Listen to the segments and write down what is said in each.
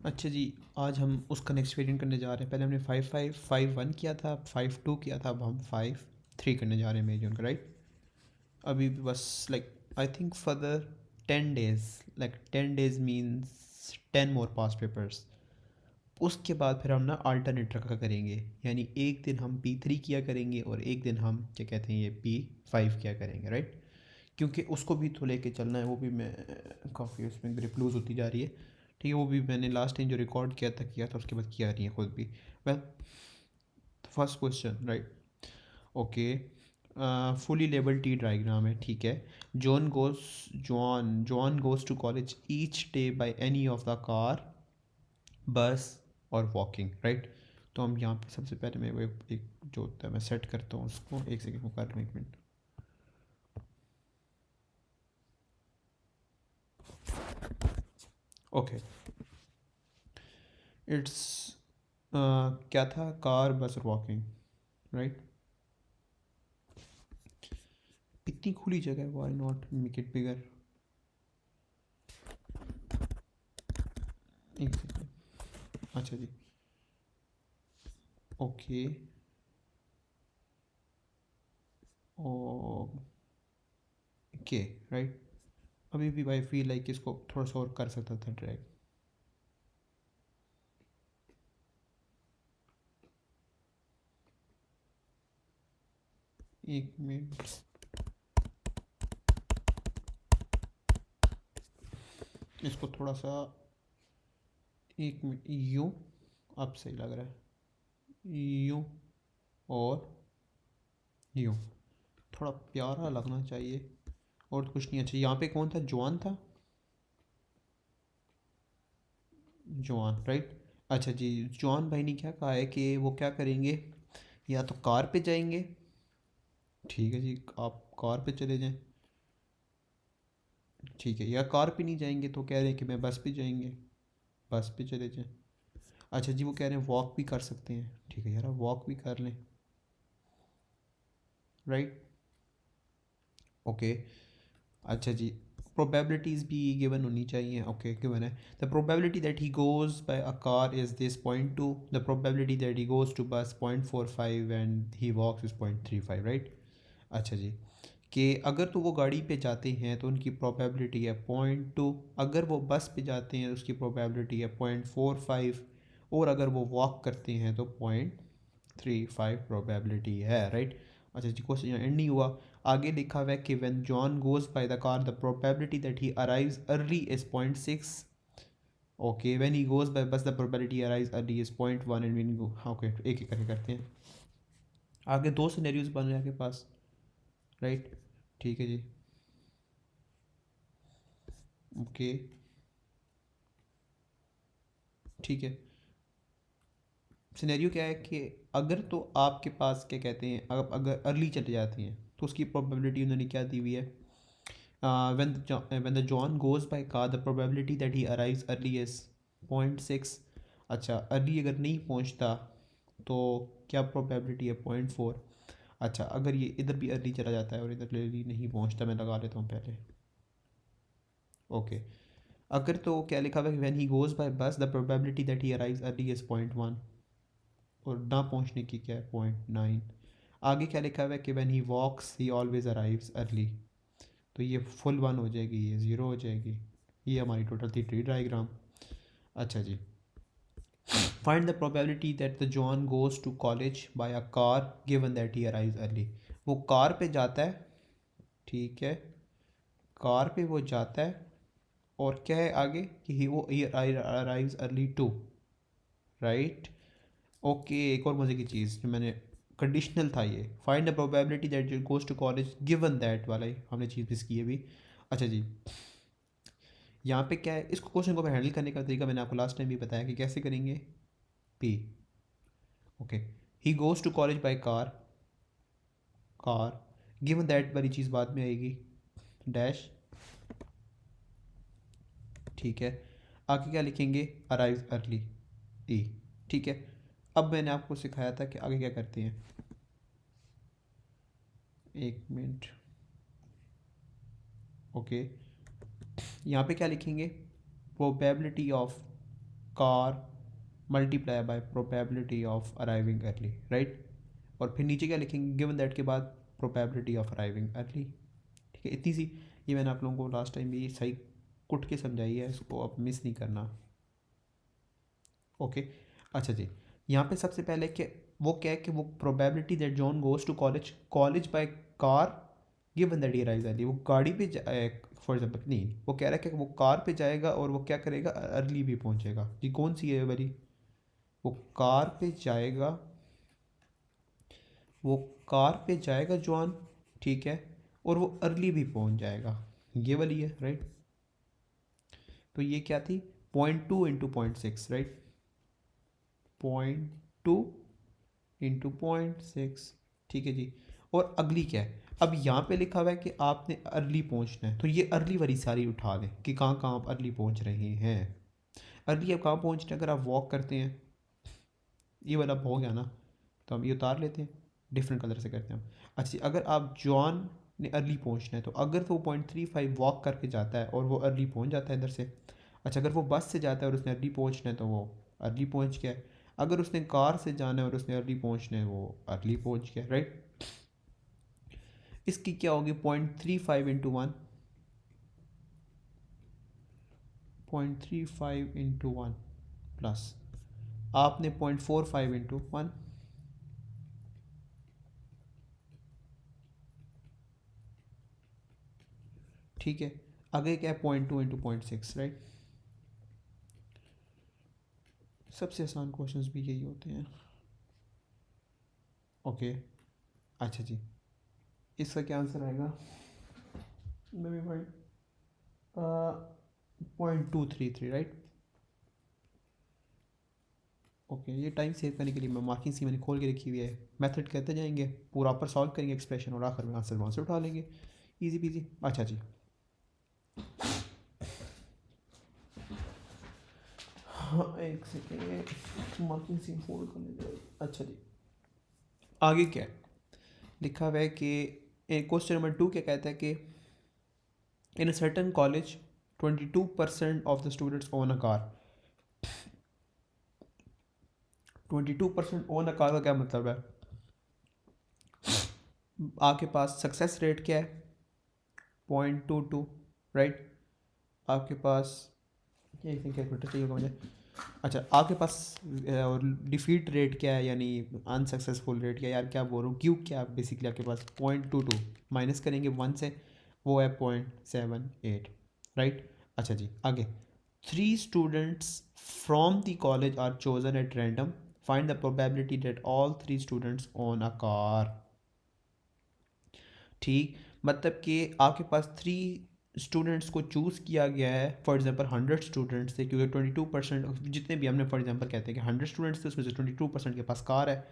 अच्छा जी, आज हम उसका नेक्स्ट वेरिएंट करने जा रहे हैं। पहले हमने 5-5-5-1 किया था, 5-2 किया था, अब हम 5-3 करने जा रहे हैं मेजर का, राइट। अभी भी बस like I think further 10 days, like 10 days means 10 more pass papers. उसके बाद फिर हम ना अल्टरनेट रखा करेंगे, यानी एक दिन हम P3 किया करेंगे और एक दिन हम क्या कहते हैं ये P5 किया करेंगे, राइट। क्योंकि उसको भी तो लेके चलना है, वो भी मैं काफ़ी उसमें ग्रिप लूज़ होती जा रही है। ठीक है, वो भी मैंने लास्ट टाइम जो रिकॉर्ड किया था उसके बाद किया नहीं है खुद भी। Well, first question, right. Okay, fully label tree diagram है, ठीक है। John goes to college each day by any of the car, bus और वॉकिंग, राइट। तो हम यहाँ पे सबसे पहले मैं वो एक जो होता है मैं सेट करता हूँ उसको, एक सेकेंड को कर रहा हूँ, 1 मिनट। ओके, इट्स क्या था, कार बस और वॉकिंग, राइट। इतनी खुली जगह है, why not make it bigger. एक सेकेंड, अच्छा जी। Okay, okay, right. अभी भी आई फील लाइक इसको थोड़ा सा और कर सकता था ड्रैग। एक मिनट, इसको थोड़ा सा, एक मिनट, यूँ, अब सही लग रहा है, यूँ और यूँ, थोड़ा प्यारा लगना चाहिए और तो कुछ नहीं। अच्छा, यहाँ पे कौन था, जॉन था, जॉन, राइट। अच्छा जी, जॉन भाई ने क्या कहा है कि वो क्या करेंगे, या तो कार पे जाएंगे, ठीक है जी, आप कार पे चले जाएं, ठीक है। या कार पे नहीं जाएंगे तो कह रहे हैं कि मैं बस पे जाएंगे, बस पे चले जाएं। अच्छा जी, वो कह रहे हैं वॉक भी कर सकते हैं, ठीक है यार, आप वॉक भी कर लें, राइट। ओके, अच्छा जी, प्रोबेबिलिटीज़ भी गिवन होनी चाहिए, ओके गिवन है। The probability that he goes by a car is this 0.2, the probability that he goes to bus 0.45 and he walks is 0.35, right. अच्छा जी, कि अगर तो वो गाड़ी पे जाते हैं तो उनकी प्रोबेबिलिटी है 0.2, अगर वो बस पे जाते हैं तो उसकी प्रोबेबिलिटी है 0.45, और अगर वो वॉक करते हैं तो 0.35 प्रोबेबिलिटी है, राइट। अच्छा जी, क्वेश्चन एंड नहीं हुआ। आगे लिखा हुआ है कि when John goes by the car the probability that he arrives early is 0.6। Okay, when he goes by bus the probability arrives early is 0.1 and when go, okay एक एक करके करते हैं। आगे दो सिनेरियोज बन रहे हैं आपके पास, राइट, ठीक है जी। ओके, ठीक है। सिनेरियो क्या है कि अगर तो आपके पास क्या कहते हैं, अगर अर्ली चले जाते हैं तो उसकी प्रोबेबिलिटी उन्होंने क्या दी हुई है, when the John goes by car the probability that he arrives early is 0.6। अच्छा, अर्ली अगर नहीं पहुंचता तो क्या प्रोबेबिलिटी है, 0.4। अच्छा, अगर ये इधर भी अर्ली चला जाता है और इधर अर्ली नहीं पहुंचता, मैं लगा लेता हूँ पहले। ओके, अगर तो क्या लिखा हुआ है, when he goes by bus the probability that he arrives early is 0.1, और ना पहुंचने की क्या है, 0.9। आगे क्या लिखा हुआ है कि when he walks he always arrives early, तो ये फुल 1 हो जाएगी, ये 0 हो जाएगी। ये हमारी टोटल थी ट्री डायग्राम। अच्छा जी, find the probability that the John goes to college by a car given that he arrives early. वो कार पे जाता है, ठीक है, कार पे वो जाता है, और क्या है आगे कि he arrives early too, right. Okay, एक और मज़े की चीज़ जो मैंने, कंडीशनल था ये, find the probability that goes to college given that वाला ही हमने चीज़ मिस की है अभी। अच्छा जी, यहाँ पे क्या है, इसको क्वेश्चन को मैं हैंडल करने का तरीका मैंने आपको लास्ट टाइम भी बताया कि कैसे करेंगे। P, okay, he goes to college by car, car given that वाली चीज़ बाद में आएगी, डैश, ठीक है। आगे क्या लिखेंगे, अराइव अर्ली, ई, ठीक है। अब मैंने आपको सिखाया था कि आगे क्या करते हैं, एक मिनट, ओके, यहाँ पे क्या लिखेंगे, probability of car multiply by probability of arriving early, right. और फिर नीचे क्या लिखेंगे, गिवन दैट के बाद प्रोबेबिलिटी ऑफ अराइविंग अर्ली। ठीक है, इतनी सी, ये मैंने आप लोगों को लास्ट टाइम भी सही कुट के समझाई है, इसको अब मिस नहीं करना। ओके, अच्छा जी, यहाँ पे सबसे पहले क्या वो क्या है कि वो probability that John goes to college by car given that he arrives early, वो गाड़ी पे फॉर एग्जाम्पल नहीं, वो कह रहा है कि वो कार पे जाएगा और वो क्या करेगा, अर्ली भी पहुँचेगा। ये कौन सी है वाली, वो कार पे जाएगा, वो कार पे जाएगा जॉन, ठीक है, और वो अर्ली भी पहुंच जाएगा, ये वाली है, राइट। तो ये क्या थी, 0.2 इंटू 0.6, राइट, 0.2 इंटू 0.6, ठीक है जी। और अगली क्या है, अब यहाँ पे लिखा हुआ है कि आपने अर्ली पहुँचना है, तो ये अर्ली वाली सारी उठा लें कि कहाँ कहाँ आप अर्ली पहुँच रहे हैं। अर्ली अब कहाँ पहुँचना है, अगर आप वॉक करते हैं, ये वाला हो गया ना, तो हम ये उतार लेते हैं, डिफरेंट कलर से करते हैं हम। अच्छा, अगर आप जॉन ने अर्ली पहुंचना है, तो अगर तो वो 0.35 वॉक करके जाता है और वो अर्ली पहुंच जाता है इधर से। अच्छा, अगर वो बस से जाता है और उसने अर्ली पहुंचना है तो वो अर्ली पहुंच गया। अगर उसने कार से जाना है और उसने अर्ली पहुंचना है, वो अर्ली पहुंच गया, राइट। इसकी क्या होगी, 0.35 इंटू 1, 0.35 इंटू 1 प्लस आपने 0.45 इंटू 1, ठीक है। आगे क्या है, 0.2 इंटू 0.6, राइट। सबसे आसान क्वेश्चंस भी यही होते हैं। ओके, अच्छा जी, इसका क्या आंसर आएगा, मे बी 0.233, राइट। ओके, ये टाइम सेव करने के लिए मैं मार्किंग सी मैंने खोल के रखी हुई है, मेथड कहते जाएंगे, पूरा पर सॉल्व करेंगे एक्सप्रेशन और आखिर में आंसर वहाँ से उठा लेंगे, इजी पीजी। अच्छा जी, हाँ एक सेकेंड, मार्किंग सी फोल्ड करने दो। अच्छा जी, आगे क्या है लिखा हुआ है कि क्वेश्चन नंबर 2 क्या कहता है कि in a certain college 22% of the students own a car. 22% own a car का क्या मतलब है, आपके पास सक्सेस रेट क्या है, 0.22, राइट। आपके पास ये कैलकुलेटर चाहिए होगा मुझे। अच्छा, आपके पास और डिफीट रेट क्या है, यानी अनसक्सेसफुल रेट क्या है, यार क्या बोल रहा हूँ, क्यों क्या बेसिकली आपके पास 0.22 माइनस करेंगे 1 से, वो है 0.78, राइट। अच्छा जी, आगे 3 students from the college are chosen at random, find the probability that all 3 students on a car. ठीक, मतलब कि आपके पास 3 स्टूडेंट्स को चूज़ किया गया है, फॉर एग्जांपल 100 स्टूडेंट्स थे, क्योंकि 22% जितने भी हमने फॉर एग्जांपल कहते हैं कि 100 स्टूडेंट्स थे, उसमें से 22% के पास कार है,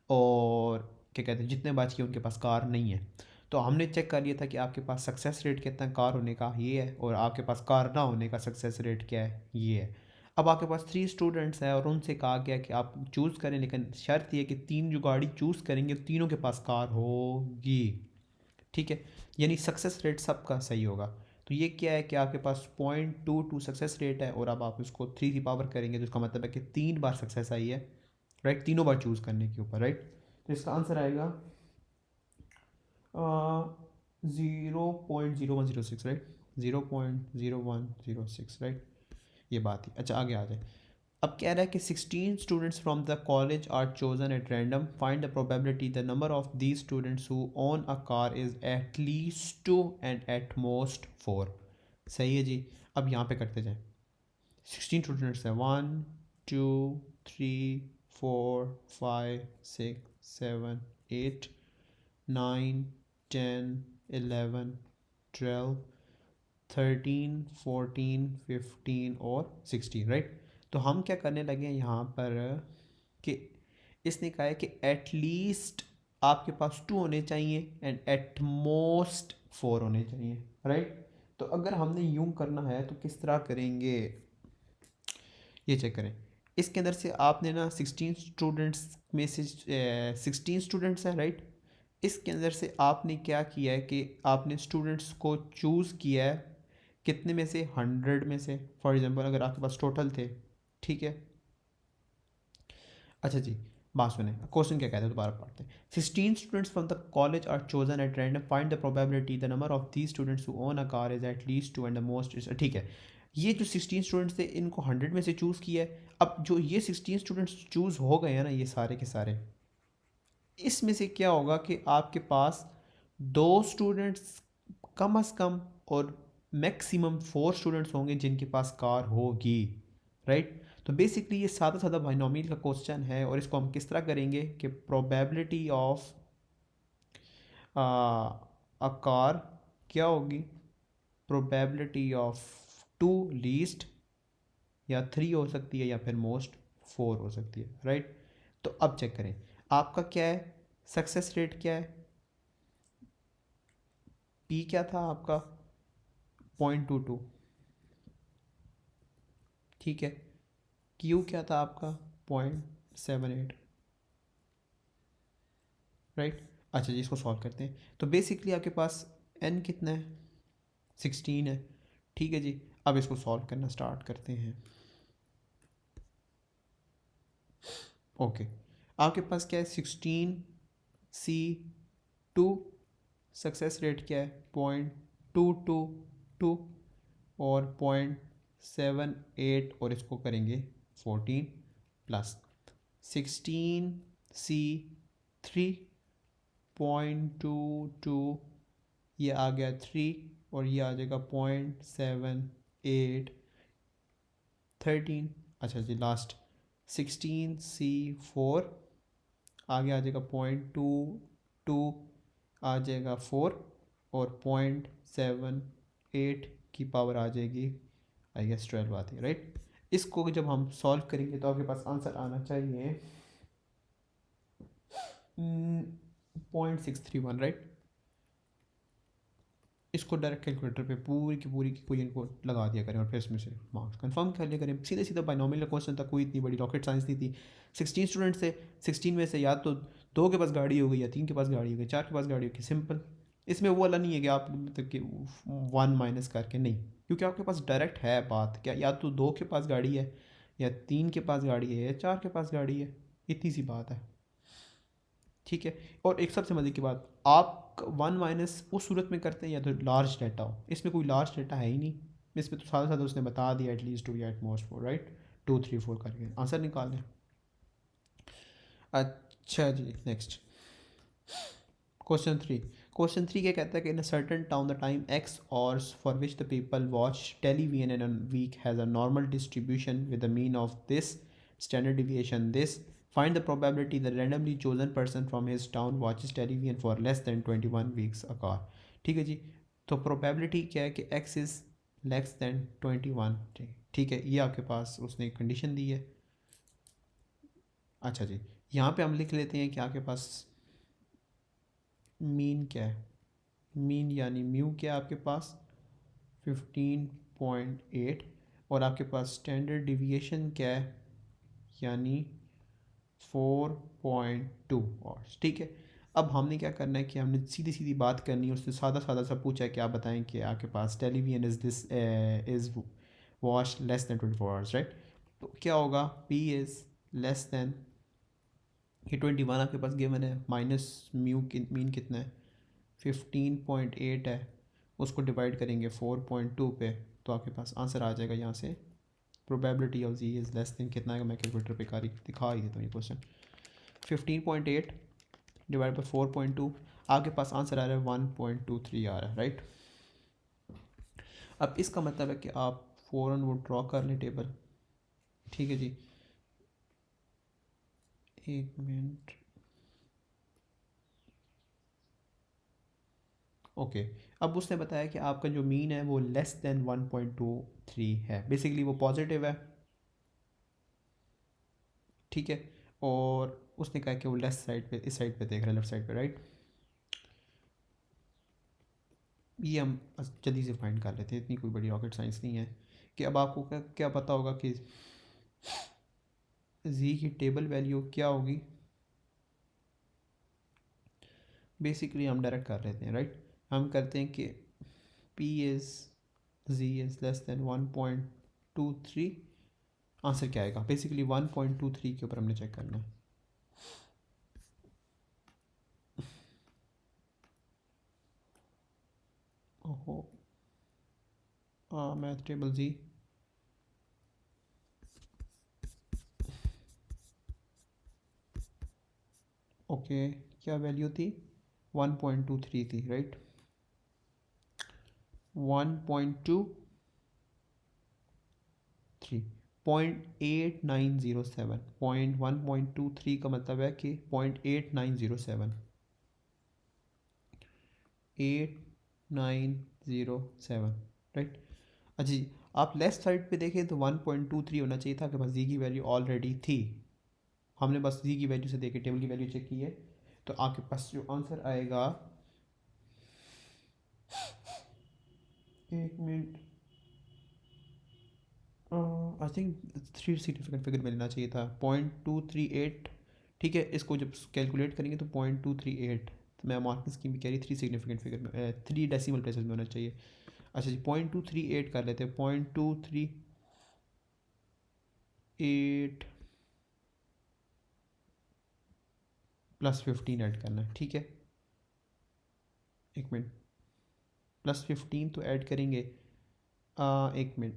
और क्या कहते हैं जितने बाकी उनके पास कार नहीं है। तो हमने चेक कर लिया था कि आपके पास सक्सेस रेट कितना है कार होने का, ये है, और आपके पास कार ना होने का सक्सेस रेट क्या है, ये है। अब आपके पास 3 स्टूडेंट्स हैं और उनसे कहा गया कि आप चूज़ करें, लेकिन शर्त ये कि 3 जो गाड़ी चूज़ करेंगे तीनों के पास कार होगी, ठीक है, यानी सक्सेस रेट सबका सही होगा। तो ये क्या है कि आपके पास 0.22 सक्सेस रेट है, और अब आप इसको 3 की पावर करेंगे तो इसका मतलब है कि 3 बार सक्सेस आई है, राइट, तीनों बार चूज़ करने के ऊपर, राइट। तो इसका आंसर आएगा 0.0106, राइट, 0.0106, राइट, ये बात ही। अच्छा, आगे आ जाए। अब कह रहा है कि 16 students from the college are chosen at random, find the probability the number of these students who own a car is at least 2 and at most 4। सही है जी, अब यहाँ पे करते जाएं। 16 स्टूडेंट्स हैं, 1 2 3 4 5 6 7 8 9 10 11 12 13 14 15 और 16, राइट। तो हम क्या करने लगे हैं यहाँ पर कि इसने कहा है कि एटलीस्ट आपके पास 2 होने चाहिए एंड एट मोस्ट 4 होने चाहिए, राइट। तो अगर हमने यूं करना है तो किस तरह करेंगे, ये चेक करें। इसके अंदर से आपने ना 16 स्टूडेंट्स में से 16 स्टूडेंट्स हैं, राइट। इसके अंदर से आपने क्या किया है कि आपने स्टूडेंट्स को चूज़ किया है कितने में से, 100 में से। फॉर एग्जांपल अगर आपके पास टोटल थे ठीक है। अच्छा जी, बात सुने, क्वेश्चन क्या कहते हैं, दोबारा पढ़ते हैं। 16 students from the college are chosen at random, find the probability the number of these students who own a car is at least two and the most is, ठीक है। ये जो 16 स्टूडेंट्स थे इनको 100 में से चूज़ किया है। अब जो ये 16 स्टूडेंट्स चूज़ हो गए हैं ना, ये सारे के सारे, इसमें से क्या होगा कि आपके पास दो स्टूडेंट्स कम अज़ कम और मैक्सिमम 4 स्टूडेंट्स होंगे जिनके पास कार होगी, राइट। तो बेसिकली ये सादा सादा बाइनोमियल का क्वेश्चन है, और इसको हम किस तरह करेंगे कि प्रोबेबिलिटी ऑफ अ कार क्या होगी, प्रोबेबिलिटी ऑफ टू लीस्ट, या 3 हो सकती है, या फिर मोस्ट 4 हो सकती है, राइट। तो अब चेक करें आपका क्या है, सक्सेस रेट क्या है, पी क्या था आपका 0.22, ठीक है। क्यू क्या था आपका 0.78, राइट। अच्छा जी, इसको सॉल्व करते हैं। तो बेसिकली आपके पास एन कितना है, 16 है, ठीक है जी। अब इसको सॉल्व करना स्टार्ट करते हैं। ओके, आपके पास क्या है 16C2, सक्सेस रेट क्या है 0.222, और 0.78, और इसको करेंगे 14 प्लस 16C3 0.22, ये आ गया 3, और ये आ जाएगा 0.78, 13। अच्छा जी, लास्ट 16C4 आगे आ जाएगा 0.22, आ जाएगा 4, और 0.78 की पावर आ जाएगी, आई गेस 12 आती है, राइट। इसको जब हम सॉल्व करेंगे तो आपके पास आंसर आना चाहिए 0.631, राइट। इसको डायरेक्ट कैलकुलेटर पे पूरी की पूरी इक्वेशन को लगा दिया करें, और फिर इसमें से मार्क्स कंफर्म कर लिया करें। सीधे सीधा बाइनोमियल क्वेश्चन था, कोई इतनी बड़ी रॉकेट साइंस नहीं थी। 16 स्टूडेंट्स थे, 16 में से या तो 2 के पास गाड़ी हो गई, या 3 के पास गाड़ी हो गई, 4 के पास गाड़ी हो गई, सिंपल। इसमें वो वाला नहीं है कि आप मतलब कि 1 माइनस करके, नहीं, क्योंकि आपके पास डायरेक्ट है बात क्या, या तो 2 के पास गाड़ी है, या 3 के पास गाड़ी है, या 4 के पास गाड़ी है, इतनी सी बात है, ठीक है। और एक सबसे मजे की बात, आप 1 माइनस उस सूरत में करते हैं या तो लार्ज डाटा हो, इसमें कोई लार्ज डाटा है ही नहीं। इसमें तो साथ साथ उसने बता दिया एटलीस्ट 2 या एट मोस्ट 4, राइट। 2 3 4 करके आंसर निकाल लें। अच्छा जी, नेक्स्ट क्वेश्चन 3। क्वेश्चन 3 क्या कहता है कि in a certain town the time X hours for which the people watch television in a week has a normal distribution with the mean of this standard deviation this, find the probability the randomly chosen person from his town watches television for less than 21 weeks a car, ठीक है जी। तो probability क्या है कि x is less then 21, ठीक है, ये आपके पास उसने कंडीशन दी है। अच्छा जी, यहाँ पे हम लिख लेते हैं कि आपके पास मीन क्या है, मीन यानी म्यू क्या है आपके पास 15.8, और आपके पास स्टैंडर्ड डिविएशन क्या है, यानी 4.2 और, ठीक है। अब हमने क्या करना है कि हमने सीधी सीधी बात करनी है, उससे सादा सादा सा पूछा है कि आप बताएं कि आपके पास television is this is watch less than 24 hours, right. तो क्या होगा, पी इज़ लेस दैन, ये 21 आपके पास गिवन है, माइनस म्यू की मीन कितना है 15.8 है, उसको डिवाइड करेंगे 4.2 पे, तो आपके पास आंसर आ जाएगा यहाँ से probability of G is less than कितना है, मैं कैलकुलेटर पे कारी दिखा ही देता हूँ ये क्वेश्चन। 15.8 डिवाइड बाई 4.2, आपके पास आंसर आ रहा है 1.23 आ रहा है, राइट। अब इसका मतलब है कि आप फ़ौरन वो ड्रॉ कर लें टेबल, ठीक है जी। एक मिनट, ओके। अब उसने बताया कि आपका जो मीन है वो लेस देन 1.23 है, बेसिकली वो पॉजिटिव है, ठीक है। और उसने कहा कि वो लेफ्ट साइड पे, इस साइड पे देख रहा है, लेफ्ट साइड पे, राइट। ये हम जल्दी से फाइंड कर लेते हैं, इतनी कोई बड़ी रॉकेट साइंस नहीं है। कि अब आपको क्या क्या पता होगा कि जी की टेबल वैल्यू क्या होगी, बेसिकली हम डायरेक्ट कर लेते हैं, राइट। हम करते हैं कि P is G is less than 1.23, answer क्या आएगा? बेसिकली 1.23 के ऊपर हमने चेक करना है। ओहो, मैथ टेबल जी। ओके, क्या वैल्यू थी? 1.23 थी, राइट? 1.23, 0.8907, 1.23 का मतलब है कि 0.8907, 8907, राइट? अच्छा जी, आप लेफ्ट साइड पे देखें तो 1.23 होना चाहिए था, कि बस जी की वैल्यू ऑलरेडी थी। हमने बस जी की वैल्यू से देखे टेबल की वैल्यू चेक की है, तो आपके पास जो आंसर आएगा, एक minute, I think 3 significant figure मिलना चाहिए था, 0.238। ठीक है, इसको जब कैलकुलेट करेंगे तो 0.238, तो मैं मार्किंग स्कीम भी कह रही 3 सिग्निफिकेंट फिगर में, 3 डेसिमल प्लेसेस में होना चाहिए। अच्छा जी, 0.238 कर लेते हैं, 0.238 प्लस 15 ऐड करना है, ठीक है? एक मिनट, प्लस 15 तो ऐड करेंगे, एक मिनट,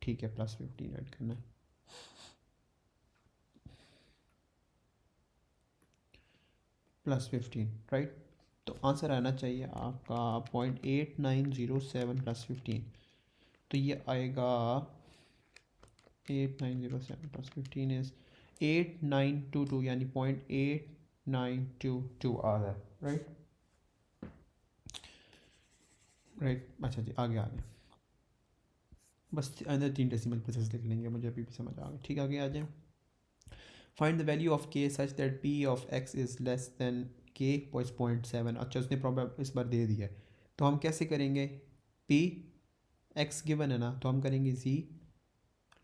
ठीक है, प्लस 15 ऐड करना है, प्लस 15, राइट? तो आंसर आना चाहिए आपका 0.8907 प्लस 15, तो ये आएगा 8907 प्लस 15 इज 8922, यानी 0.8922 आ रहा है, राइट? राइट, अच्छा जी, आगे आगे बस अंदर 3 डेसिमल प्लेसेस लिख लेंगे, मुझे अभी भी समझ आ गया, ठीक है? आगे आ जाए। फाइंड द वैल्यू ऑफ के such that P of x is less then के पॉइंट 0.7। अच्छा, उसने प्रॉब्लम इस बार दे दिया है, तो हम कैसे करेंगे? पी एक्स गिवन है ना, तो हम करेंगे जी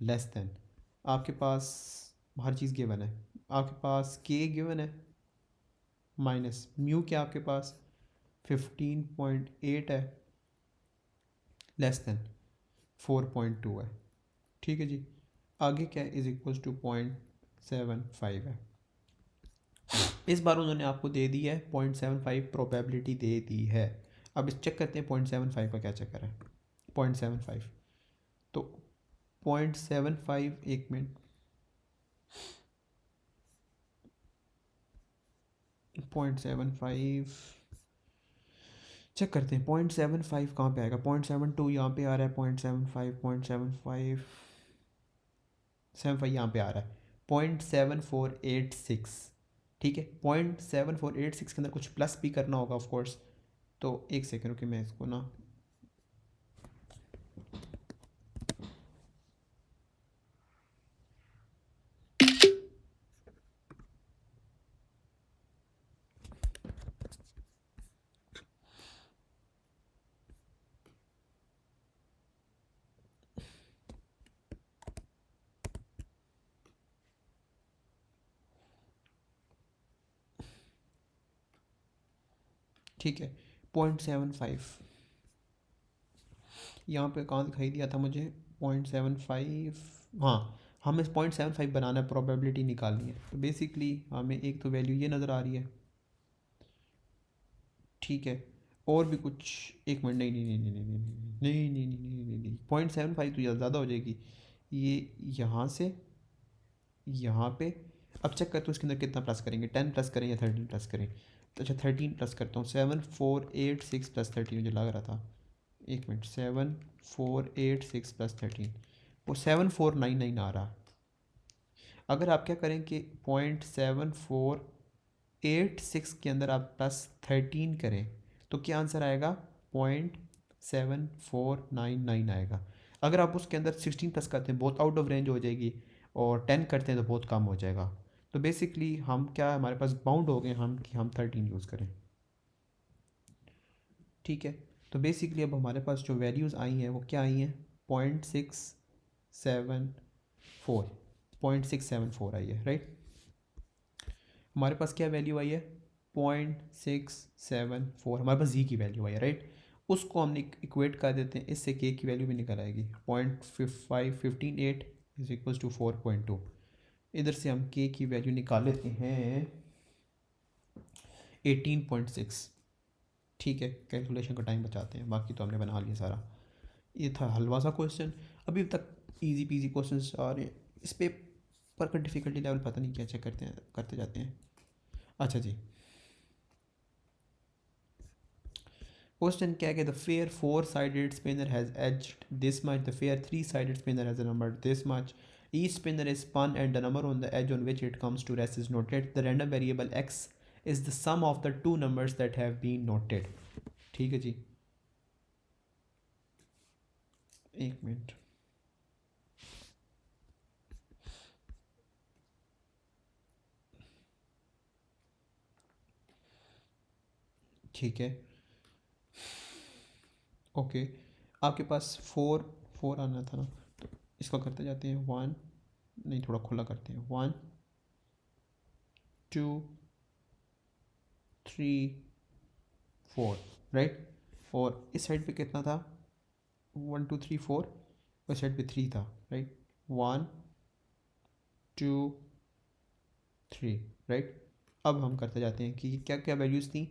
लेस दैन, आपके पास हर चीज़ गिवन है, आपके पास के गिवन है, माइनस म्यू क्या आपके पास 15.8 है, लेस दैन 4.2 है, ठीक है जी? आगे क्या है? इज इक्वल्स टू 0.75 है। इस बार उन्होंने आपको दे दी है 0.75 प्रोबेबिलिटी दे दी है। अब इस चेक करते हैं 0.75 का क्या चक्कर है। 0.75, तो 0.75, एक मिनट, 0.75 चेक करते हैं। 0.75 कहाँ पे आएगा? 0.72 यहाँ पे आ रहा है, 0.75, 0.75 यहाँ पे आ रहा है, 0.7486, ठीक है? 0.7486 के अंदर कुछ प्लस भी करना होगा ऑफ कोर्स, तो एक सेकंड रुकिए, मैं इसको ना, ठीक है, 0.75 यहाँ पे कहाँ दिखाई दिया था मुझे? 0.75, हाँ, हमें 0.75 बनाना है, प्रोबेबिलिटी निकालनी है, तो बेसिकली हमें एक तो वैल्यू ये नज़र आ रही है, ठीक है? और भी कुछ, एक मिनट, नहीं नहीं नहीं नहीं नहीं नहीं नहीं नहीं नहीं नहीं नहीं नहीं 0.75 तो ज़्यादा हो जाएगी, ये यहाँ से यहाँ पे, अब चेक करते हैं उसके अंदर कितना प्लस करेंगे, 10 प्लस करें या 13 प्लस करें? तो अच्छा, 13 प्लस करता हूँ, 7486 प्लस 13 मुझे लग रहा था, एक मिनट, 7486 प्लस 13, वो 7499 आ रहा। अगर आप क्या करें कि 0.7486 के अंदर आप प्लस 13 करें, तो क्या आंसर आएगा? 0.7499 आएगा। अगर आप उसके अंदर 16 प्लस करते हैं, बहुत आउट ऑफ रेंज हो जाएगी, और 10 करते हैं तो बहुत कम हो जाएगा। तो बेसिकली हम क्या, हमारे पास बाउंड हो गए हम कि हम 13 यूज़ करें, ठीक है? तो बेसिकली अब हमारे पास जो वैल्यूज़ आई हैं वो क्या आई हैं? 0.674, 0.674 आई है, राइट? हमारे पास क्या वैल्यू आई है? 0.674, हमारे पास जी की वैल्यू आई है, राइट? उसको हमने इक्वेट कर देते हैं, इससे के की वैल्यू भी निकल आएगी 0.558 इज इक्वल टू 4.2। इधर से हम के की वैल्यू निकाल लेते हैं 18.6। ठीक है, कैलकुलेशन का टाइम बचाते हैं, बाकी तो हमने बना लिया सारा। ये था हलवा सा क्वेश्चन। अभी तक इजी पीजी क्वेश्चन आ रहे हैं, इस पेपर का डिफ़िकल्टी लेवल पता नहीं क्या चेक करते जाते हैं। अच्छा जी, क्वेश्चन क्या है कि the fair four sided spinner has aged this much, the fair three sided spinner has a number this much, each spinner is spun and the number on the edge on which it comes to rest is noted. The random variable x is the sum of the two numbers that have been noted. ठीक है जी, एक minute. ठीक है, okay, आपके पास four four आना था ना, तो इसको करते जाते हैं। वन, नहीं थोड़ा खुला करते हैं। 1 2 3 4, राइट। और इस साइड पे कितना था? 1 2 3 4, उस साइड पे 3 था, राइट। 1 2 3, राइट। अब हम करते जाते हैं कि क्या क्या वैल्यूज़ थी।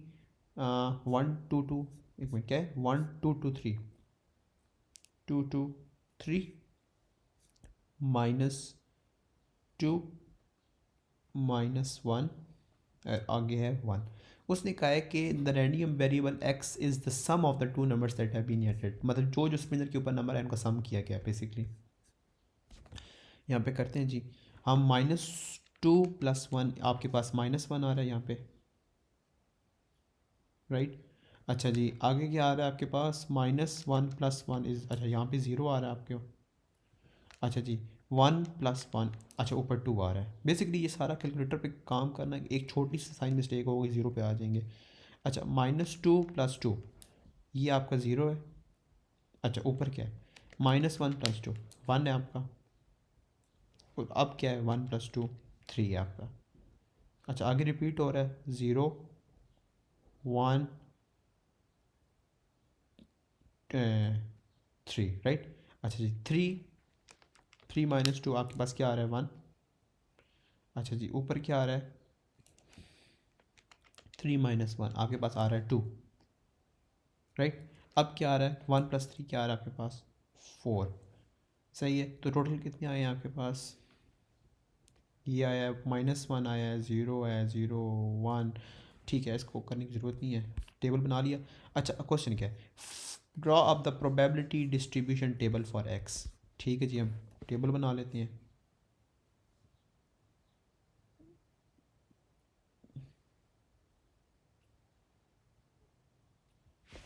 1 2 2, एक मिनट, क्या है? 1 2 2 3, 2 2 3 -2 -1 और आगे है 1। उसने कहा है कि the random variable x is the sum of the two numbers that have been added, मतलब जो जो स्पिनर के ऊपर नंबर है उनका सम किया गया बेसिकली। यहाँ पे करते हैं जी हम। -2 + 1, आपके पास -1 आ रहा है यहाँ पे, राइट। अच्छा जी, आगे क्या आ रहा है आपके पास? -1 + 1 इज़, अच्छा यहाँ पे 0 आ रहा है आपके। अच्छा जी, 1 + 1, अच्छा ऊपर 2 आ रहा है। बेसिकली ये सारा कैलकुलेटर पे काम करना, एक छोटी सी साइन मिस्टेक होगी, 0 पे आ जाएंगे। अच्छा, -2 + 2, ये आपका 0 है। अच्छा, ऊपर क्या है? -1 + 2, 1 है आपका। और अब क्या है? 1 + 2, 3 है आपका। अच्छा, आगे रिपीट हो रहा है 0 1 3, राइट। अच्छा जी, 3 -2 आपके पास क्या आ रहा है? 1। अच्छा जी, ऊपर क्या आ रहा है? 3 - 1 आपके पास आ रहा है 2, राइट। अब क्या आ रहा है? 1 + 3 क्या आ रहा है आपके पास? 4। सही है, तो टोटल कितने आए हैं आपके पास? ये आया है -1, आया है 0, आया है 0 1। ठीक है, इसको करने की ज़रूरत नहीं है, टेबल बना लिया। अच्छा, क्वेश्चन क्या है? Draw up the probability distribution table for x. ठीक है जी, हम टेबल बना लेते हैं।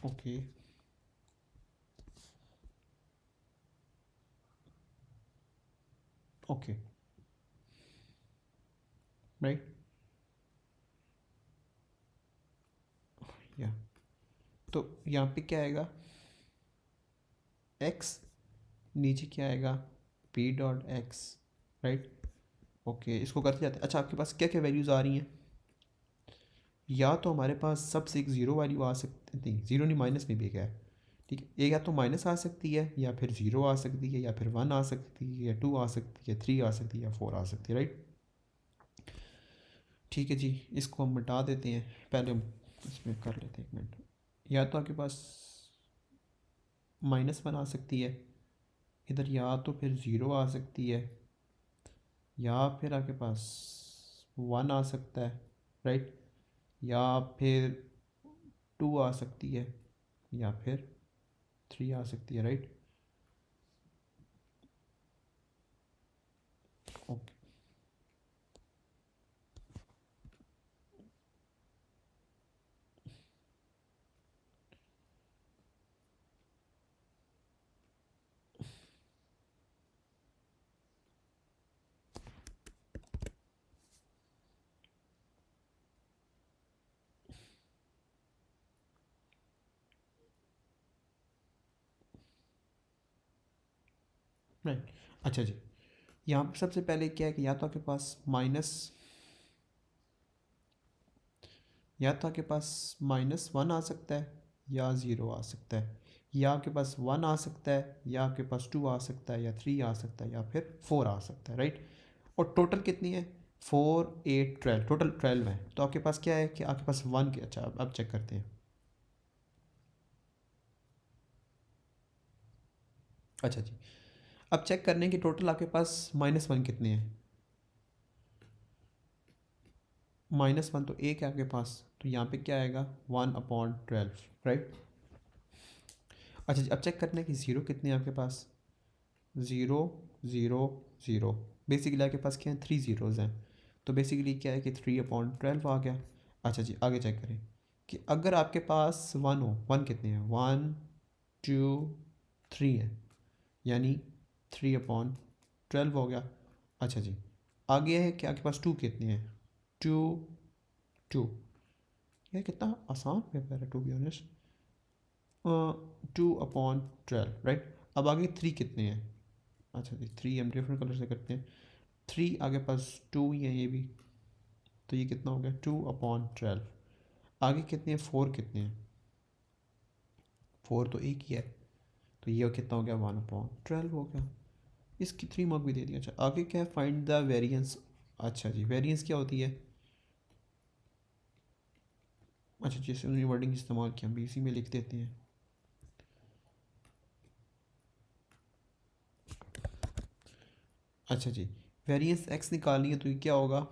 ओके, ओके, राइट, या तो यहाँ पे क्या आएगा? एक्स, नीचे क्या आएगा? P dot x, right. Okay, इसको करते जाते हैं। अच्छा, आपके पास क्या क्या वैल्यूज़ आ रही हैं? या तो हमारे पास सबसे एक ज़ीरो वैल्यू आ सकती, नहीं ज़ीरो नहीं, माइनस में भी क्या है, ठीक है। एक या तो माइनस आ सकती है, या फिर ज़ीरो आ सकती है, या फिर 1 आ सकती है, या 2 आ सकती है, 3 आ सकती है, या 4 आ सकती है, राइट। ठीक है जी, इसको हम मिटा देते हैं। पहले हम इसमें कर लेते हैं, एक मिनट। या तो आपके पास -1 आ सकती है इधर, या तो फिर ज़ीरो आ सकती है, या फिर आपके पास 1 आ सकता है, राइट। या फिर 2 आ सकती है, या फिर 3 आ सकती है, राइट। Okay, right. अच्छा जी, यहाँ पर सबसे पहले क्या है कि या तो आपके पास माइनस, या तो आपके पास -1 आ सकता है, या 0 आ सकता है, या आपके पास 1 आ सकता है, या आपके पास 2 आ सकता है, या 3 आ सकता है, या फिर 4 आ सकता है, राइट। और टोटल कितनी है? 4 8 12, टोटल 12 है। तो आपके पास क्या है कि आपके पास 1 के, अच्छा अब चेक करते हैं। अच्छा जी, अब चेक करने की टोटल आपके पास -1 कितने हैं? -1 तो एक है आपके पास, तो यहाँ पे क्या आएगा? 1/12, राइट। अच्छा जी, अब चेक करने की ज़ीरो कितने हैं आपके पास? 0 0 0, बेसिकली आपके पास क्या है? 3 ज़ीरोज़ हैं। तो बेसिकली क्या है कि 3/12 आ गया। अच्छा जी, आगे चेक करें कि अगर आपके पास 1 हो, 1 कितने हैं? 1 2 3 है, यानी 3/12 हो गया। अच्छा जी, आगे है कि आपके पास 2 कितने हैं? 2 2, यार कितना आसान पेपर है टू बी ऑनेस्ट। 2/12, राइट। अब आगे 3 कितने हैं? अच्छा जी, 3 हम डिफरेंट कलर से करते हैं। 3 आगे पास 2 ही है ये भी, तो ये कितना हो गया? 2/12। आगे कितने हैं? 4 कितने हैं? 4 तो एक ही है, तो ये कितना हो गया? 1/12 हो गया। इसकी 3 मार्क भी दे दिया। अच्छा, आगे क्या है? Find the variance. अच्छा जी, वेरिएंस क्या होती है? अच्छा, जैसे उन्होंने वर्डिंग इस्तेमाल किया, हम भी इसी में लिख देते हैं। अच्छा जी, वेरिएंस एक्स निकालनी है तो ये क्या होगा?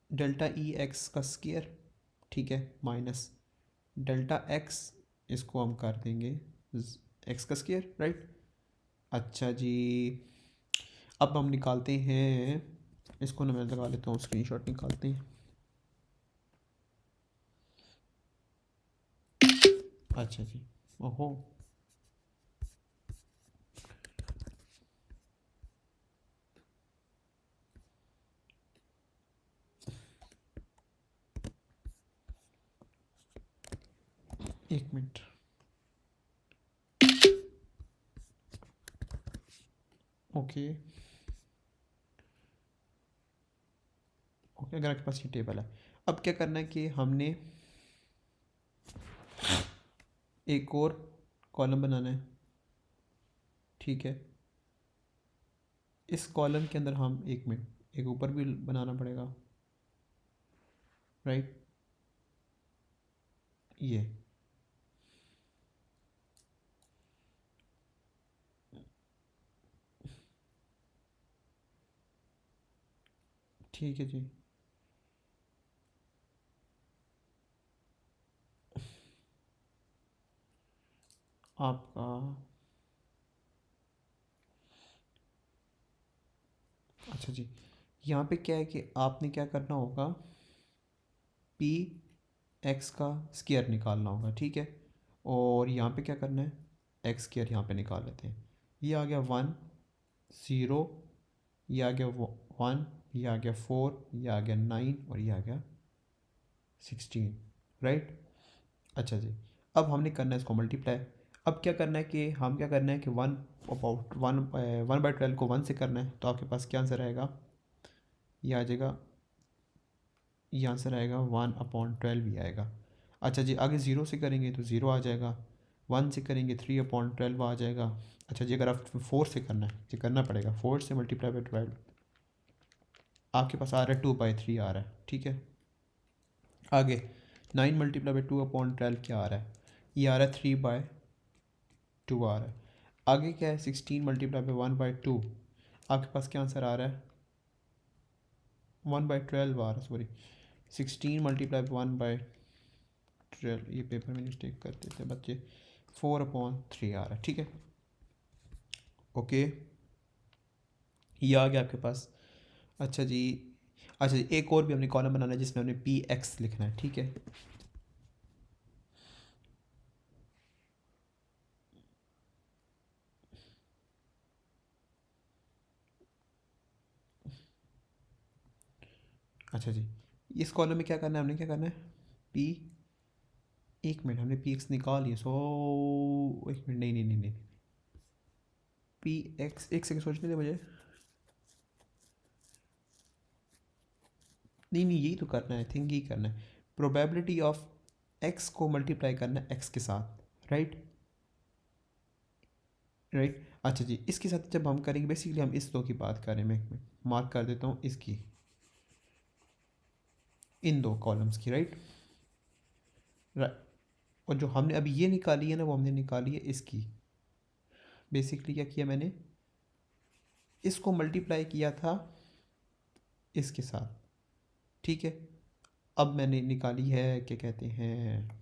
डेल्टा ई एक्स का स्क्वायर, ठीक है, माइनस डेल्टा एक्स, इसको हम कर देंगे एक्स का स्क्वायर, राइट। अच्छा जी, अब हम निकालते हैं इसको ना, मैं लगा लेता हूँ स्क्रीनशॉट निकालते हैं। अच्छा जी, ओहो, एक मिनट। ओके ओके, अगर आपके पास ये टेबल है, अब क्या करना है कि हमने एक और कॉलम बनाना है, ठीक है। इस कॉलम के अंदर हम एक मिनट एक ऊपर भी बनाना पड़ेगा, राइट। ये ठीक है जी, आपका अच्छा जी, यहाँ पे क्या है कि आपने क्या करना होगा? पी एक्स का स्क्वायर निकालना होगा, ठीक है। और यहाँ पे क्या करना है? एक्स स्क्वायर यहाँ पे निकाल लेते हैं। ये आ गया 1 0, ये आ गया 1, ये आ गया 4, ये आ गया 9, और ये आ गया 16, राइट। अच्छा जी, अब हमने करना है इसको मल्टीप्लाई। अब क्या करना है कि हम क्या करना है कि 1/12 को 1 से करना है, तो आपके पास क्या आंसर आएगा? ये आ जाएगा, ये आंसर आएगा 1/12 ही आएगा। अच्छा जी, आगे 0 से करेंगे तो 0 आ जाएगा, 1 से करेंगे 3/12 आ जाएगा। अच्छा जी, अगर आप 4 से करना है, ये करना पड़ेगा, 4 से मल्टीप्लाई बाई 12, आपके पास आ रहा है 2/3 आ रहा है, ठीक है। आगे 9 मल्टीप्लाई बाई 2/12 क्या आ रहा है? ये आ रहा है 3/2 आ रहा है। आगे क्या है? 16 मल्टीप्लाई बाई 1/2, आपके पास क्या आंसर आ रहा है? 1/12 आ रहा है, सॉरी, 16 मल्टीप्लाई बाई 1/12, ये पेपर में मिस्टेक करते थे बच्चे, 4/3 आ रहा है, ठीक है। ओके, ये आ गया आपके पास। अच्छा जी, अच्छा जी, एक और भी हमने कॉलम बनाना है जिसमें हमने पी एक्स लिखना है, ठीक है। अच्छा जी, इस कॉलम में क्या करना है? हमने क्या करना है? पी, एक मिनट, हमने पी एक्स निकाल लिया, सो एक मिनट, नहीं नहीं नहीं नहीं, पी एक्स, एक सेकंड सोचने दे मुझे। नहीं नहीं, यही तो करना है, आई थिंक यही करना है। प्रोबेबिलिटी ऑफ एक्स को मल्टीप्लाई करना है एक्स के साथ, राइट राइट। अच्छा जी, इसके साथ जब हम करेंगे बेसिकली हम इस दो की बात कर रहे हैं, मैं मार्क कर देता हूँ इसकी, इन दो कॉलम्स की, राइट राइट। और जो हमने अभी ये निकाली है ना, वो हमने निकाली है इसकी। बेसिकली क्या किया मैंने, इसको मल्टीप्लाई किया था इसके साथ, ठीक है। अब मैंने निकाली है क्या कहते हैं,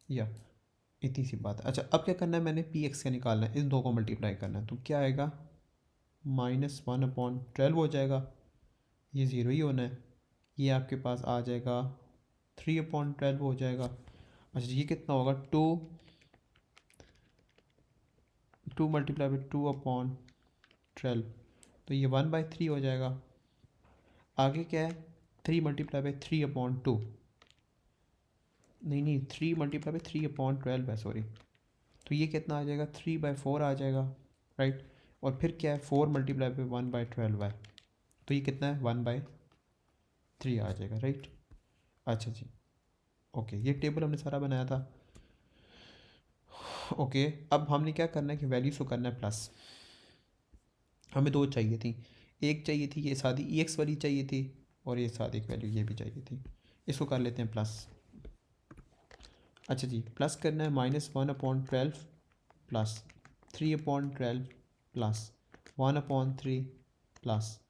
या इतनी सी बात है। अच्छा, अब क्या करना है, मैंने पी एक्स का निकालना है, इन दो को मल्टीप्लाई करना है, तो क्या आएगा, -1/12 हो जाएगा, ये ज़ीरो ही होना है। ये आपके पास आ जाएगा 3/12 हो जाएगा। अच्छा, ये कितना होगा, 2 मल्टीप्लाई बाई 2/12, तो ये 1/3 हो जाएगा। आगे क्या है, 3 मल्टीप्लाई बाई 3/2, नहीं 3 मल्टीप्लाई बाई 3/12 है, सॉरी। तो ये कितना आ जाएगा, 3/4 आ जाएगा, राइट। और फिर क्या है, 4 मल्टीप्लाई बाई 1/12 है, तो ये कितना है, 1/3 आ जाएगा, राइट। अच्छा जी, ओके, ये टेबल हमने सारा बनाया था। ओके, अब हमने क्या करना है कि वैल्यूज़ को करना है प्लस। हमें दो चाहिए थी, एक चाहिए थी ये सादी ई एक्स वाली चाहिए थी, और ये सादी एक वैल्यू ये भी चाहिए थी। इसको कर लेते हैं प्लस। अच्छा जी, प्लस करना है, -1/12 plus 3/12 plus 1/3 plus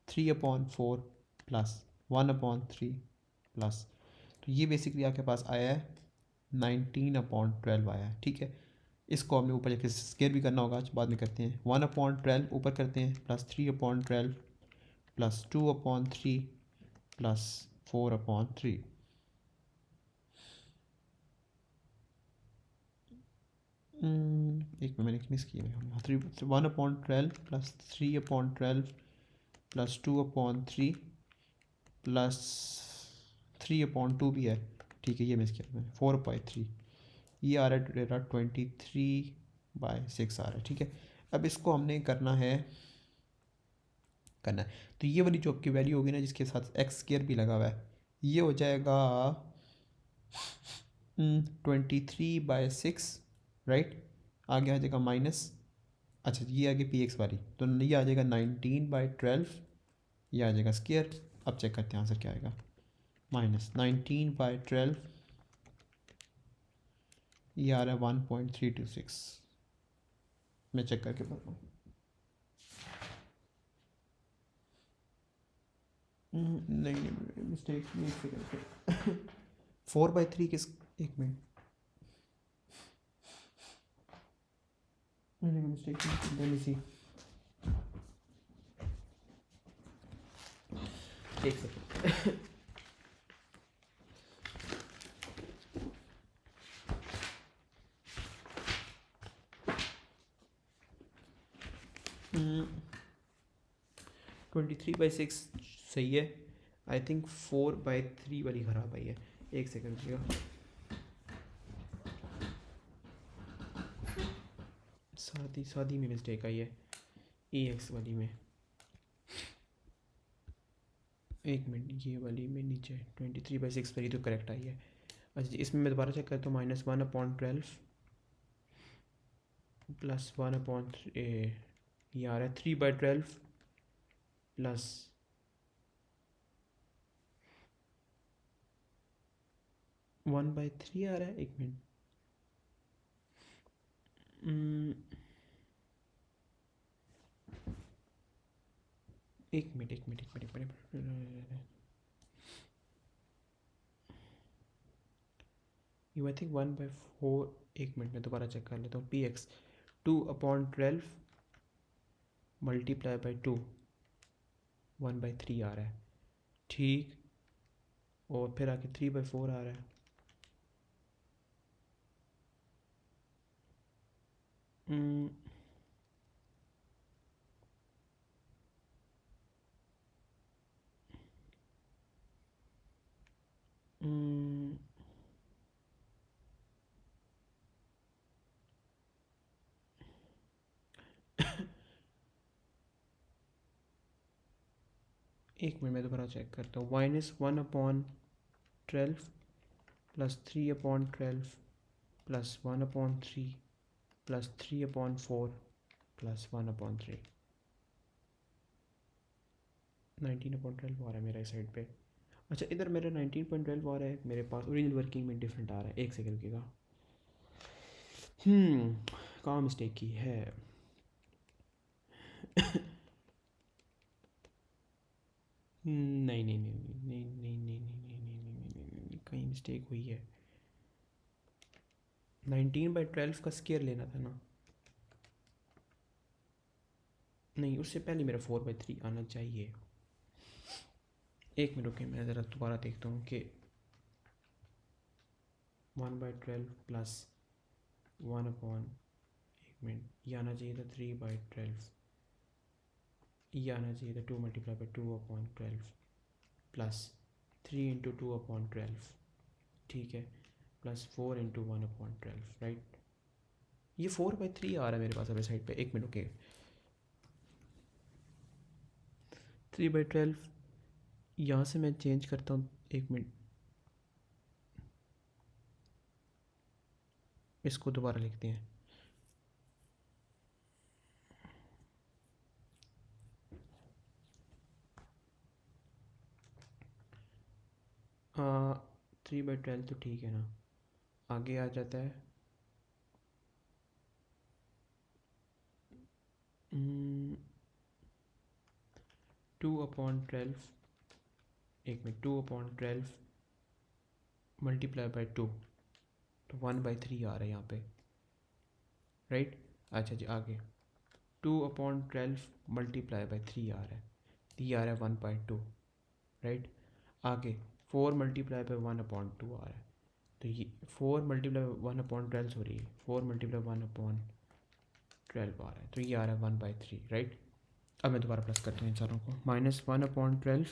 3/4 plus 1/3 plus, तो ये बेसिकली आपके पास आया है 19/12 आया है, ठीक है। इसको हमें ऊपर जाके स्केयर भी करना होगा, बाद में करते हैं। 1/12 ऊपर करते हैं, प्लस 3/12 प्लस 2/3 प्लस 4/3। एक में मैंने मिस किया है, 1/12 प्लस 3/12 प्लस 2/3 प्लस 3/2 भी है, ठीक है, ये मिस किया मैंने, 4/3। ये आ रहा है 23/6 आ रहा है, ठीक है। अब इसको हमने करना है, तो ये वाली जो आपकी वैल्यू होगी ना, जिसके साथ एक्स स्केयर भी लगा हुआ है, ये हो जाएगा 23/6, राइट। आगे आ जाएगा माइनस, अच्छा ये आगे पी एक्स वाली, तो ये आ जाएगा 19/12, ये आ जाएगा स्केयर। अब चेक करते हैं आंसर क्या आएगा, -19/12, ये आ रहा है 1.326। मैं चेक करके बताता हूँ। नहीं नहीं, मिस्टेक नहीं से करके 4/3 किस, एक मिनट, मैंने मिस्टेक नहीं सी, एक सेकंड। 23/6 सही है, आई थिंक 4/3 वाली ख़राब आई है, एक सेकंड रुकिएगा। शादी में मिस्टेक आई है, ई एक्स वाली में, एक मिनट, ये वाली में नीचे 23/6 वाली तो करेक्ट आई है। अच्छा जी, इसमें मैं दोबारा चेक करता हूँ, -1/12 प्लस 1/3, ये आ रहा है 3/12 प्लस 1/3 आ रहा है, एक मिनट, एक मिनट एक मिनट एक मिनट एक मिनट, यू आई थिंक 1/4, एक मिनट में दोबारा चेक कर लेता हूँ। पी एक्स 2/12 मल्टीप्लाई बाई 2, 1/3 आ रहा है, ठीक। और फिर आके 3/4 आ रहा है। हम्म, हम्म, एक मिनट में दोबारा चेक करता हूँ, -1/12 प्लस 3/12 प्लस 1/3 प्लस 3/4 प्लस 1/3। 19/12 आ रहा है मेरा इस साइड पे। अच्छा इधर मेरा 19.12 आ रहा है, मेरे पास ओरिजिनल वर्किंग में डिफरेंट आ रहा है। एक सेकंड रुकिएगा। कहाँ मिस्टेक की है? नहीं नहीं नहीं नहीं नहीं नहीं नहीं नहीं नहीं नहीं नहीं नहीं नहीं, कहीं मिस्टेक हुई है। 19/12 का स्केयर लेना था ना? नहीं, उससे पहले मेरा 4/3 आना चाहिए। एक मिनट रुके, मैं ज़रा दोबारा देखता हूँ कि 1/12 प्लस 1/, ये आना चाहिए था 3/12, ये आना चाहिए था 2 × 2/12 प्लस 3 × 2/12, ठीक है, प्लस 4 × 1/12, राइट। ये 4/3 आ रहा है मेरे पास अभी साइड पे। एक मिनट ओके, 3/12 यहाँ से मैं चेंज करता हूँ। एक मिनट, इसको दोबारा लिखते हैं। हाँ, 3/12 तो ठीक है ना। आगे आ जाता है 2/12। एक मिनट, 2/12 × 2, तो 1/3 आ रहा है यहाँ पे, राइट। अच्छा जी, आगे 2/12 × 3 आ रहा है, तो ये आ रहा है 1/2, राइट। आगे 4 × 1/2 आ रहा है, तो ये 4 × 1/12 सॉरी 4 × 1/12 आ रहा है, तो ये आ रहा है 1/3, राइट। अब मैं दोबारा प्लस करता हूँ इन सारों को। -1/12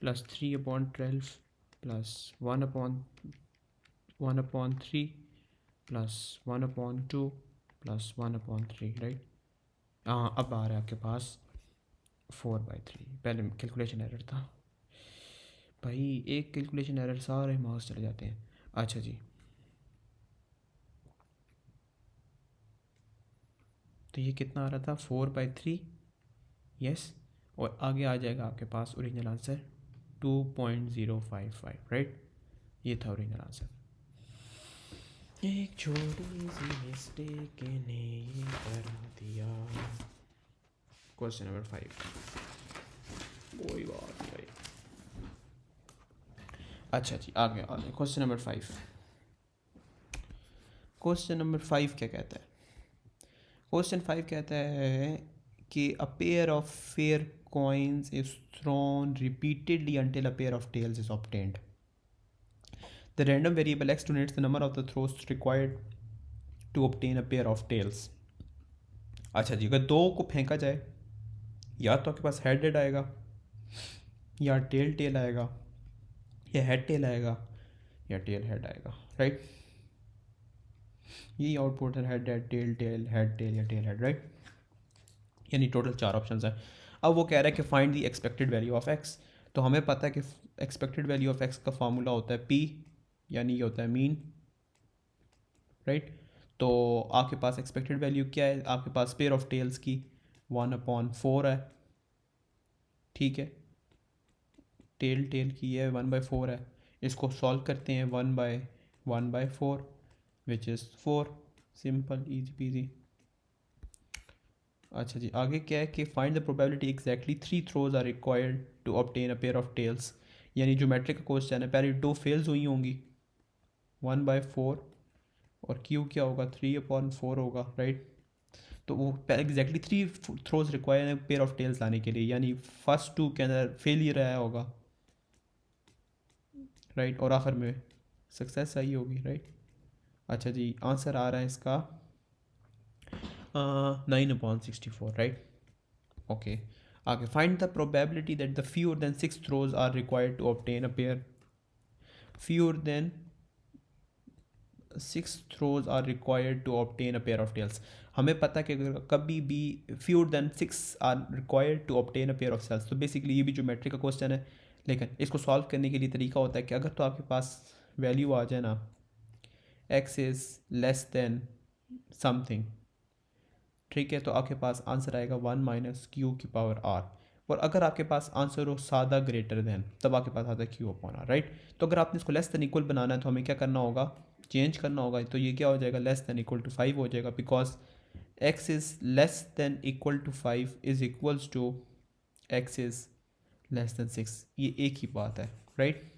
plus 3/12 plus 1/3 plus 1/2 plus 1/3, right. हाँ, अब आ रहा है आपके पास 4/3। पहले कैलकुलेशन एरर था भाई, एक कैलकुलेशन एरर सारे मार्क्स चले जाते हैं। अच्छा जी, तो ये कितना आ रहा था? 4/3, यस। और आगे आ जाएगा आपके पास ओरिजिनल आंसर 2.055, राइट। ये था ओरिजिनल आंसर। एक छोटी सी मिस्टेक ने ये करा दिया। क्वेश्चन नंबर 5, कोई बात नहीं भाई। अच्छा जी, आगे क्वेश्चन नंबर 5। क्वेश्चन नंबर 5 क्या कहता है? क्वेश्चन 5 कहता है कि अ pair of fair coins is thrown repeatedly until a pair of tails is obtained. The random variable x denotes the number of the throws required to obtain a pair of tails. अच्छा जी, अगर दो को फेंका जाए, या तो आपके पास head head आएगा, या टेल टेल आएगा, या हेड टेल आएगा, या टेल हेड आएगा, राइट। यही आउटपुट है, head head tail tail head tail या टेल हेड, राइट। यानी टोटल 4 ऑप्शन है। अब वो कह रहा है कि find the expected value of x. तो हमें पता है कि एक्सपेक्टेड वैल्यू ऑफ एक्स का फार्मूला होता है पी, यानी ये होता है मीन, राइट। तो आपके पास एक्सपेक्टेड वैल्यू क्या है? आपके पास पेयर ऑफ टेल्स की 1/4 है, ठीक है। टेल टेल की है 1/4 है। इसको सॉल्व करते हैं 1/4 which is 4। Simple, easy peasy. अच्छा जी, आगे क्या है कि find the probability exactly 3 throws are required to obtain a pair of tails. यानी ज्योमेट्रिक का क्वेश्चन है, पहले 2 फेल्स हुई होंगी 1/4, और क्यू क्या होगा? 3/4 होगा, राइट। तो वो एग्जैक्टली 3 थ्रोज रिक्वायर है पेयर ऑफ टेल्स लाने के लिए, यानी फर्स्ट 2 के अंदर फेल ही रहा होगा, राइट, और आखिर में सक्सेस आई होगी, राइट। अच्छा जी, आंसर आ रहा है इसका 9/64, राइट। ओके, आगे find the probability that the fewer than 6 throws are required to obtain a pair. Fewer than 6 throws are required to obtain a pair of tails. हमें पता है कि अगर कभी भी fewer than 6 are required to obtain a pair of tails, तो basically ये भी ज्योमेट्री का क्वेश्चन है, लेकिन इसको सॉल्व करने के लिए तरीका होता है कि अगर तो आपके पास वैल्यू आ जाए ना x is less then something, ठीक है, तो आपके पास आंसर आएगा 1 माइनस क्यू की पावर r। और अगर आपके पास आंसर हो सादा ग्रेटर देन, तब आपके पास आता है क्यू अपॉन r, राइट। तो अगर आपने इसको लेस देन इक्वल बनाना है तो हमें क्या करना होगा, चेंज करना होगा। तो ये क्या हो जाएगा, लेस देन इक्वल टू 5 हो जाएगा, because x is less than equal to 5 is equals to x is less than 6। ये एक ही बात है, राइट।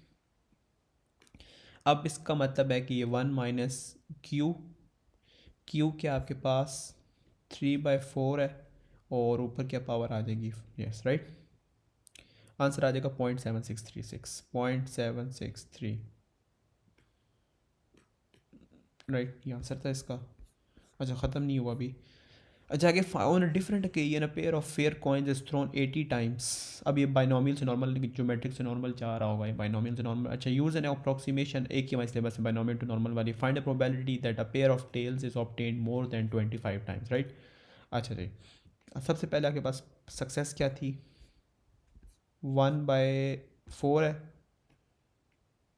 अब इसका मतलब है कि ये 1 माइनस क्यू, क्यू क्या आपके पास 3/4 है, और ऊपर क्या पावर आ जाएगी, यस राइट। आंसर आ जाएगा 0.7636, 0.763, राइट, ये आंसर था इसका। अच्छा, ख़त्म नहीं हुआ अभी। अच्छा, आगे on a different occasion a pair of fair coins is throne 80 times. अब ये बाइनोमियल से नॉर्मल, ज्योमेट्रिक से नॉर्मल चाह रहा होगा, ये बाइनोमियल से नॉर्मल। अच्छा, यूज एन अप्रॉक्सीमेशन, एक ही हमारे सिलेबस में बाइनोमियल टू नॉर्मल वाली। Find a probability that a pair of tails is obtained more than 25 times, right. अच्छा जी, सबसे पहले आपके पास सक्सेस क्या थी, 1/4 है,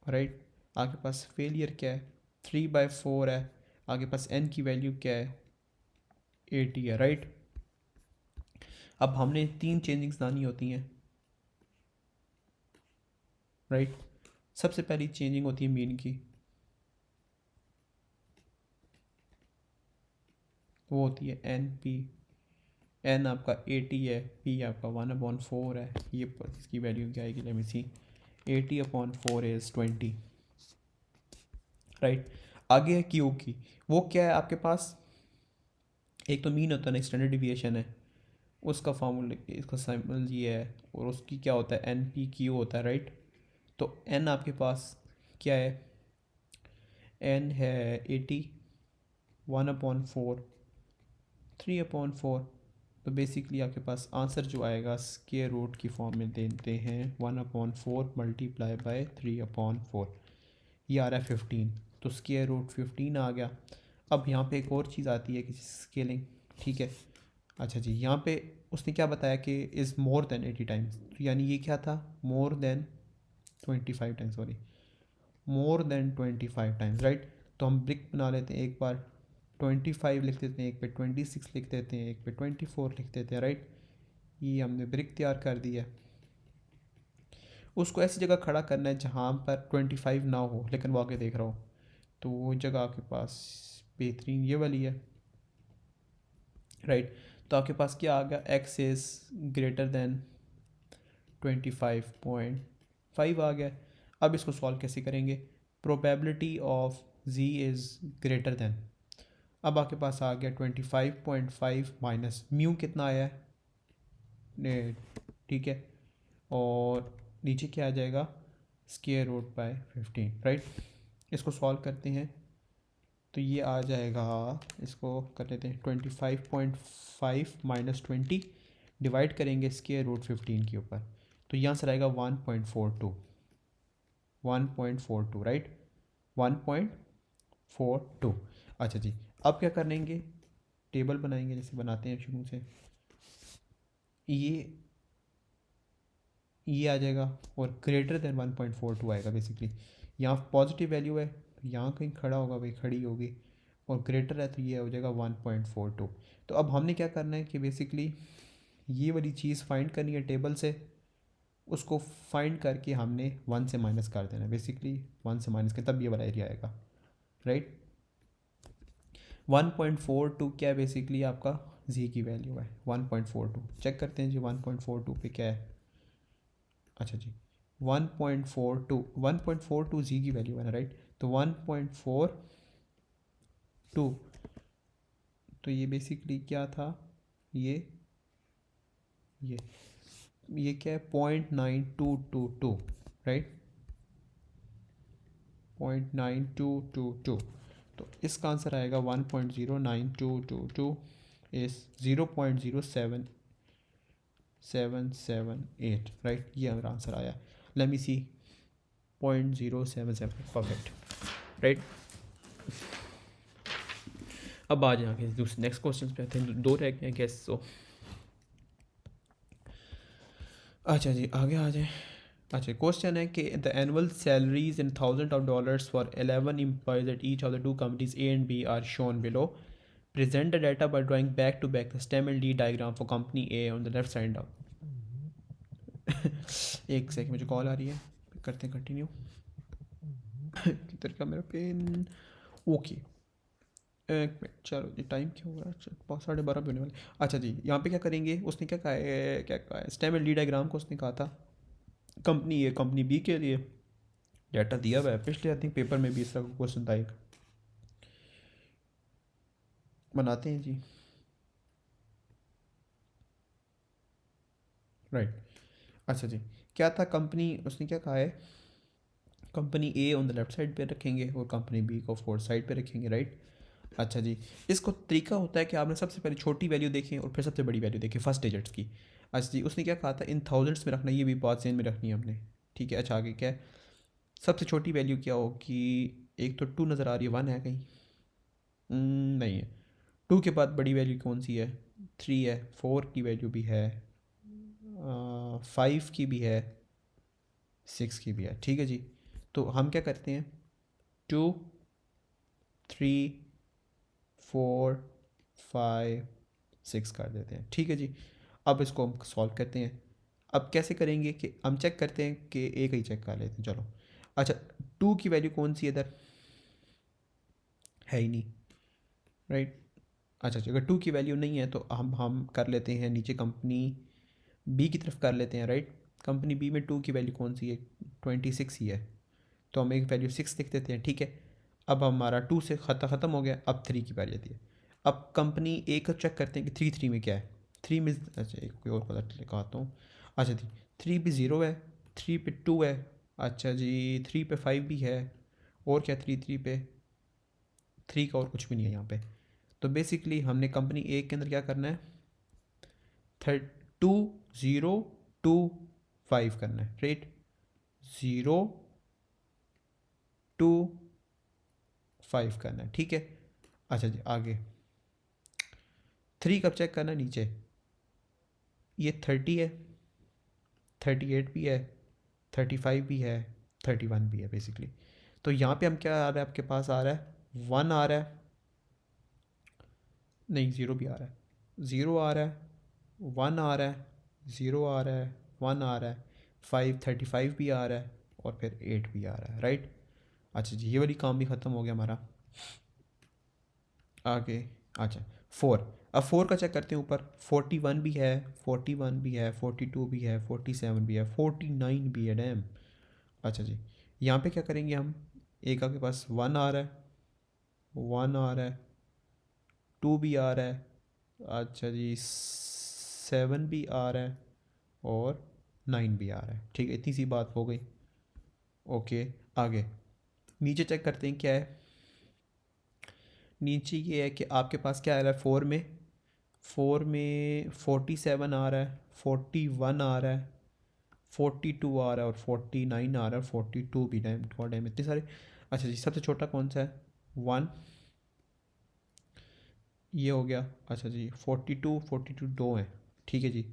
राइट। आपके पास फेलियर क्या है, 3/4 है। आपके पास n की वैल्यू क्या है, 80 है, राइट। अब हमने 3 चेंजिंग्स लानी होती हैं, राइट। सबसे पहली चेंजिंग होती है मीन की, वो होती है एन पी। एन आपका 80 है, पी आपका 1/4 है। ये इसकी वैल्यू क्या आएगी, let me see, 80/4 is 20, right. आगे है क्यू की, वो क्या है आपके पास, एक तो मीन होता है ना, स्टैंडर्ड डिविएशन है, उसका फार्मूला, इसका सिंबल ये है, और उसकी क्या होता है, एन पी क्यू होता है, राइट। तो एन आपके पास क्या है, एन है 80, 1/4, 3/4। तो बेसिकली आपके पास आंसर जो आएगा स्क्वायर रूट की फॉर्म में देते हैं, 1/4 मल्टीप्लाई बाय 3/4, ये आ रहा है 15। तो स्क्वायर रूट 15 आ गया। अब यहाँ पे एक और चीज़ आती है कि स्केलिंग, ठीक है। अच्छा जी, यहाँ पे उसने क्या बताया कि इज़ मोर देन 80 टाइम्स, तो यानी ये क्या था, मोर देन 25 टाइम्स, सॉरी, मोर देन 25 टाइम्स, राइट। तो हम ब्रिक बना लेते हैं, एक बार 25 लिख देते हैं, एक पे 26 लिख देते हैं, एक पे 24 लिख देते हैं, राइट। ये हमने ब्रिक तैयार कर दिया। उसको ऐसी जगह खड़ा करना है जहाँ पर 25 ना हो, लेकिन वो आगे देख रहा हो, तो वो जगह आपके पास बेहतरीन ये वाली है, राइट। तो आपके पास क्या आ गया, एक्स इज़ ग्रेटर देन 25.5 आ गया। अब इसको सॉल्व कैसे करेंगे, probability of z is greater than, अब आपके पास आ गया 25.5 माइनस म्यू कितना आया है, ठीक है, और नीचे क्या आ जाएगा, स्क्वायर रूट बाय 15, राइट। इसको सॉल्व करते हैं तो ये आ जाएगा, इसको कर लेते हैं 25.5 माइनस 20 डिवाइड करेंगे स्क्वायर रूट 15 के ऊपर, तो ये आंसर आएगा 1.42, 1.42, राइट, 1.42। अच्छा जी, अब क्या करेंगे, टेबल बनाएंगे जैसे बनाते हैं शुरू से, ये आ जाएगा, और ग्रेटर देन 1.42 आएगा। बेसिकली यहाँ पॉजिटिव वैल्यू है तो यहाँ कहीं खड़ा होगा, भाई खड़ी होगी, और ग्रेटर है तो ये हो जाएगा 1.42। तो अब हमने क्या करना है कि बेसिकली ये वाली चीज़ फाइंड करनी है टेबल से, उसको फाइंड करके हमने 1 से माइनस कर देना है, बेसिकली 1 से माइनस के तब ये वाला एरिया आएगा, राइट। 1.42 क्या है, बेसिकली आपका जी की वैल्यू है 1.42। चेक करते हैं जी 1.42 पे क्या है। अच्छा जी, 1.42 जी की वैल्यू है ना, राइट। तो 1.42, तो ये बेसिकली क्या था, ये ये ये क्या है, 0.9222, राइट, 0.9222। तो इसका आंसर आएगा 1.09222 इज़ 0.07778, राइट। ये हमारा आंसर आया, लेट मी सी, 0.077, परफेक्ट, राइट। अब आ जाएंगे दूसरे नेक्स्ट क्वेश्चन पे आते हैं, 2 रह गए गैस। सो अच्छा जी, आगे आ जाए। अच्छा, क्वेश्चन है कि the annual salaries in $1000 for 11 employees at each of the two companies A and B are shown below. Present the data by drawing back to back the stem and leaf diagram for company A on the left side of. एक second, मुझे call आ रही है, करते हैं continue. किधर का मेरा पेन. ओके, एक मिनट. चलो जी, टाइम क्यों हो रहा है? 12:30 भी होने वाले. अच्छा जी, यहाँ पे क्या करेंगे, उसने क्या कहा है, क्या कहा है, स्टेम एंड ली डायग्राम को उसने कहा था कंपनी ए कंपनी बी के लिए डाटा दिया हुआ है. पिछले आई थिंक पेपर में भी इस तरह का क्वेश्चन था एक. बनाते हैं जी. राइट. अच्छा जी, क्या था कंपनी, उसने क्या कहा है, company A on the left side पे रखेंगे और कंपनी बी को फोर्थ साइड पे रखेंगे. राइट. अच्छा जी, इसको तरीका होता है कि आपने सबसे पहले छोटी वैल्यू देखें और फिर सबसे बड़ी वैल्यू देखें फर्स्ट डिजिट्स की. अच्छा जी, उसने क्या कहा था, इन थाउजेंड्स में रखना, ये भी बात सेम में रखनी है हमने. ठीक है. अच्छा, आगे क्या है, सबसे छोटी वैल्यू क्या होगी. एक तो 2 नज़र आ रही है, 1 है कहीं. नहीं है. 2 के बाद बड़ी वैल्यू कौन सी है, 3 है. 4 की वैल्यू भी है, 5 की भी है, 6 की भी है. ठीक है जी. तो हम क्या करते हैं, 2, 3, 4, 5, 6 कर देते हैं. ठीक है जी. अब इसको हम सॉल्व करते हैं. अब कैसे करेंगे कि हम चेक करते हैं कि एक ही चेक कर लेते हैं. चलो. अच्छा, 2 की वैल्यू कौन सी है इधर, है ही नहीं. राइट. अच्छा अच्छा, अगर 2 की वैल्यू नहीं है तो हम कर लेते हैं नीचे कंपनी बी की तरफ कर लेते हैं. राइट. कंपनी बी में 2 की वैल्यू कौन सी है, 26 ही है. तो हम एक वैल्यू 6 लिख देते हैं. ठीक है. अब हमारा 2 से ख़त्म हो गया. अब 3 की बारी आती है. अब कंपनी ए का चेक करते हैं कि 3 में क्या है. 3 में, अच्छा एक कोई और पता लिखाता हूँ. अच्छा जी, 3 पे 0 है, 3 पे 2 है. अच्छा जी, 3 पे 5 भी है. और क्या, 3 पे 3 का और कुछ भी नहीं है यहाँ पे. तो बेसिकली हमने कंपनी ए के अंदर क्या करना है, 2025 करना है. राइट. 025 करना है. ठीक है. अच्छा जी, आगे 3 कब चेक करना है, नीचे. ये 30 है, 38 भी है, 35 भी है, 31 भी है बेसिकली. तो यहाँ पे हम क्या आ रहा है, आपके पास आ रहा है 1 आ रहा है, नहीं 0 भी आ रहा है, 0 आ रहा है, 1 आ रहा है, 0 आ रहा है, 1 आ रहा है, 35 भी आ रहा है और फिर 8 भी आ रहा है. राइट. अच्छा जी, ये वाली काम भी ख़त्म हो गया हमारा. आगे. अच्छा, 4. अब 4 का चेक करते हैं ऊपर. 41 भी है, 41 भी है, 42 भी है, 47 भी है, 49 भी है. डैम. अच्छा जी, यहाँ पे क्या करेंगे हम, एक आपके पास 1 आ रहा है, 1 आ रहा है, 2 भी आ रहा है. अच्छा जी, 7 भी आ रहा है और 9 भी आ रहा है. ठीक है, इतनी सी बात हो गई. ओके. आगे नीचे चेक करते हैं क्या है. नीचे ये है कि आपके पास क्या आ रहा है, 4 में 47 आ रहा है, 41 आ रहा है, 42 आ रहा है और 49 आ रहा है, 42 भी है. गॉड डैम, इतने सारे. अच्छा जी, सबसे छोटा कौन सा है, 1. ये हो गया. अच्छा जी, 42 दो है. ठीक है जी.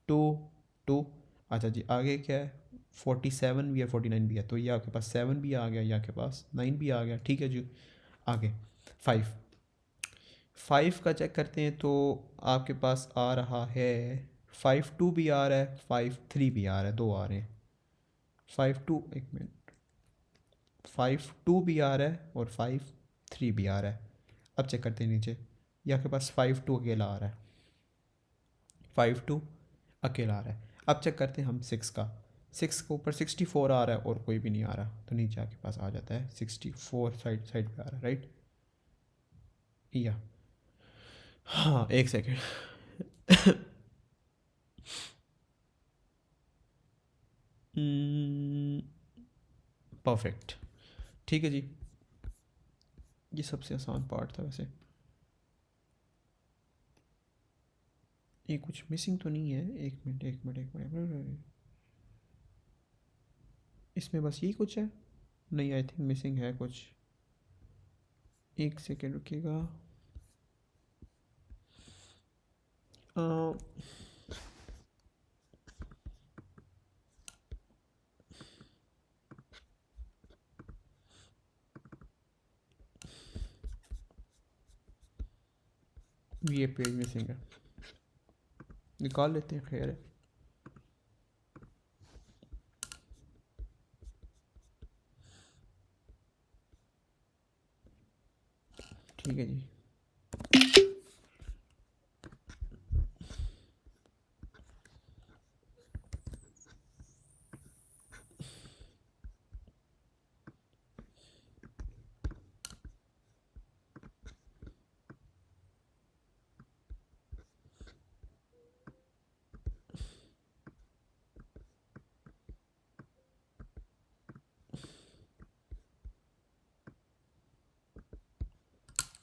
2, 2. अच्छा जी, आगे क्या है, 47 भी है, 49 भी है. तो ये आपके पास 7 भी आ गया, ये आपके पास 9 भी आ गया. ठीक है जी. आगे 5. 5 का चेक करते हैं तो आपके पास आ रहा है 52 भी आ रहा है, 53 भी आ रहा है, दो आ रहे हैं. 52, एक मिनट, 52 भी आ रहा है और 53 भी आ रहा है. अब चेक करते हैं नीचे, ये आपके पास 52 अकेला आ रहा है, 52 अकेला आ रहा है. अब चेक करते हैं हम 6 का. 6 के ऊपर 64 आ रहा है और कोई भी नहीं आ रहा. तो नीचे आपके पास आ जाता है 64, साइड साइड पे आ रहा है. राइट. या हाँ, एक सेकेंड. परफेक्ट. ठीक है जी. ये सबसे आसान पार्ट था वैसे. ये कुछ मिसिंग तो नहीं है, एक मिनट एक मिनट एक मिनट. इसमें बस यही कुछ है, नहीं आई थिंक मिसिंग है कुछ. एक सेकेंड रुकिएगा. ये पेज मिसिंग है, निकाल लेते हैं, खैर है। ठीक है जी।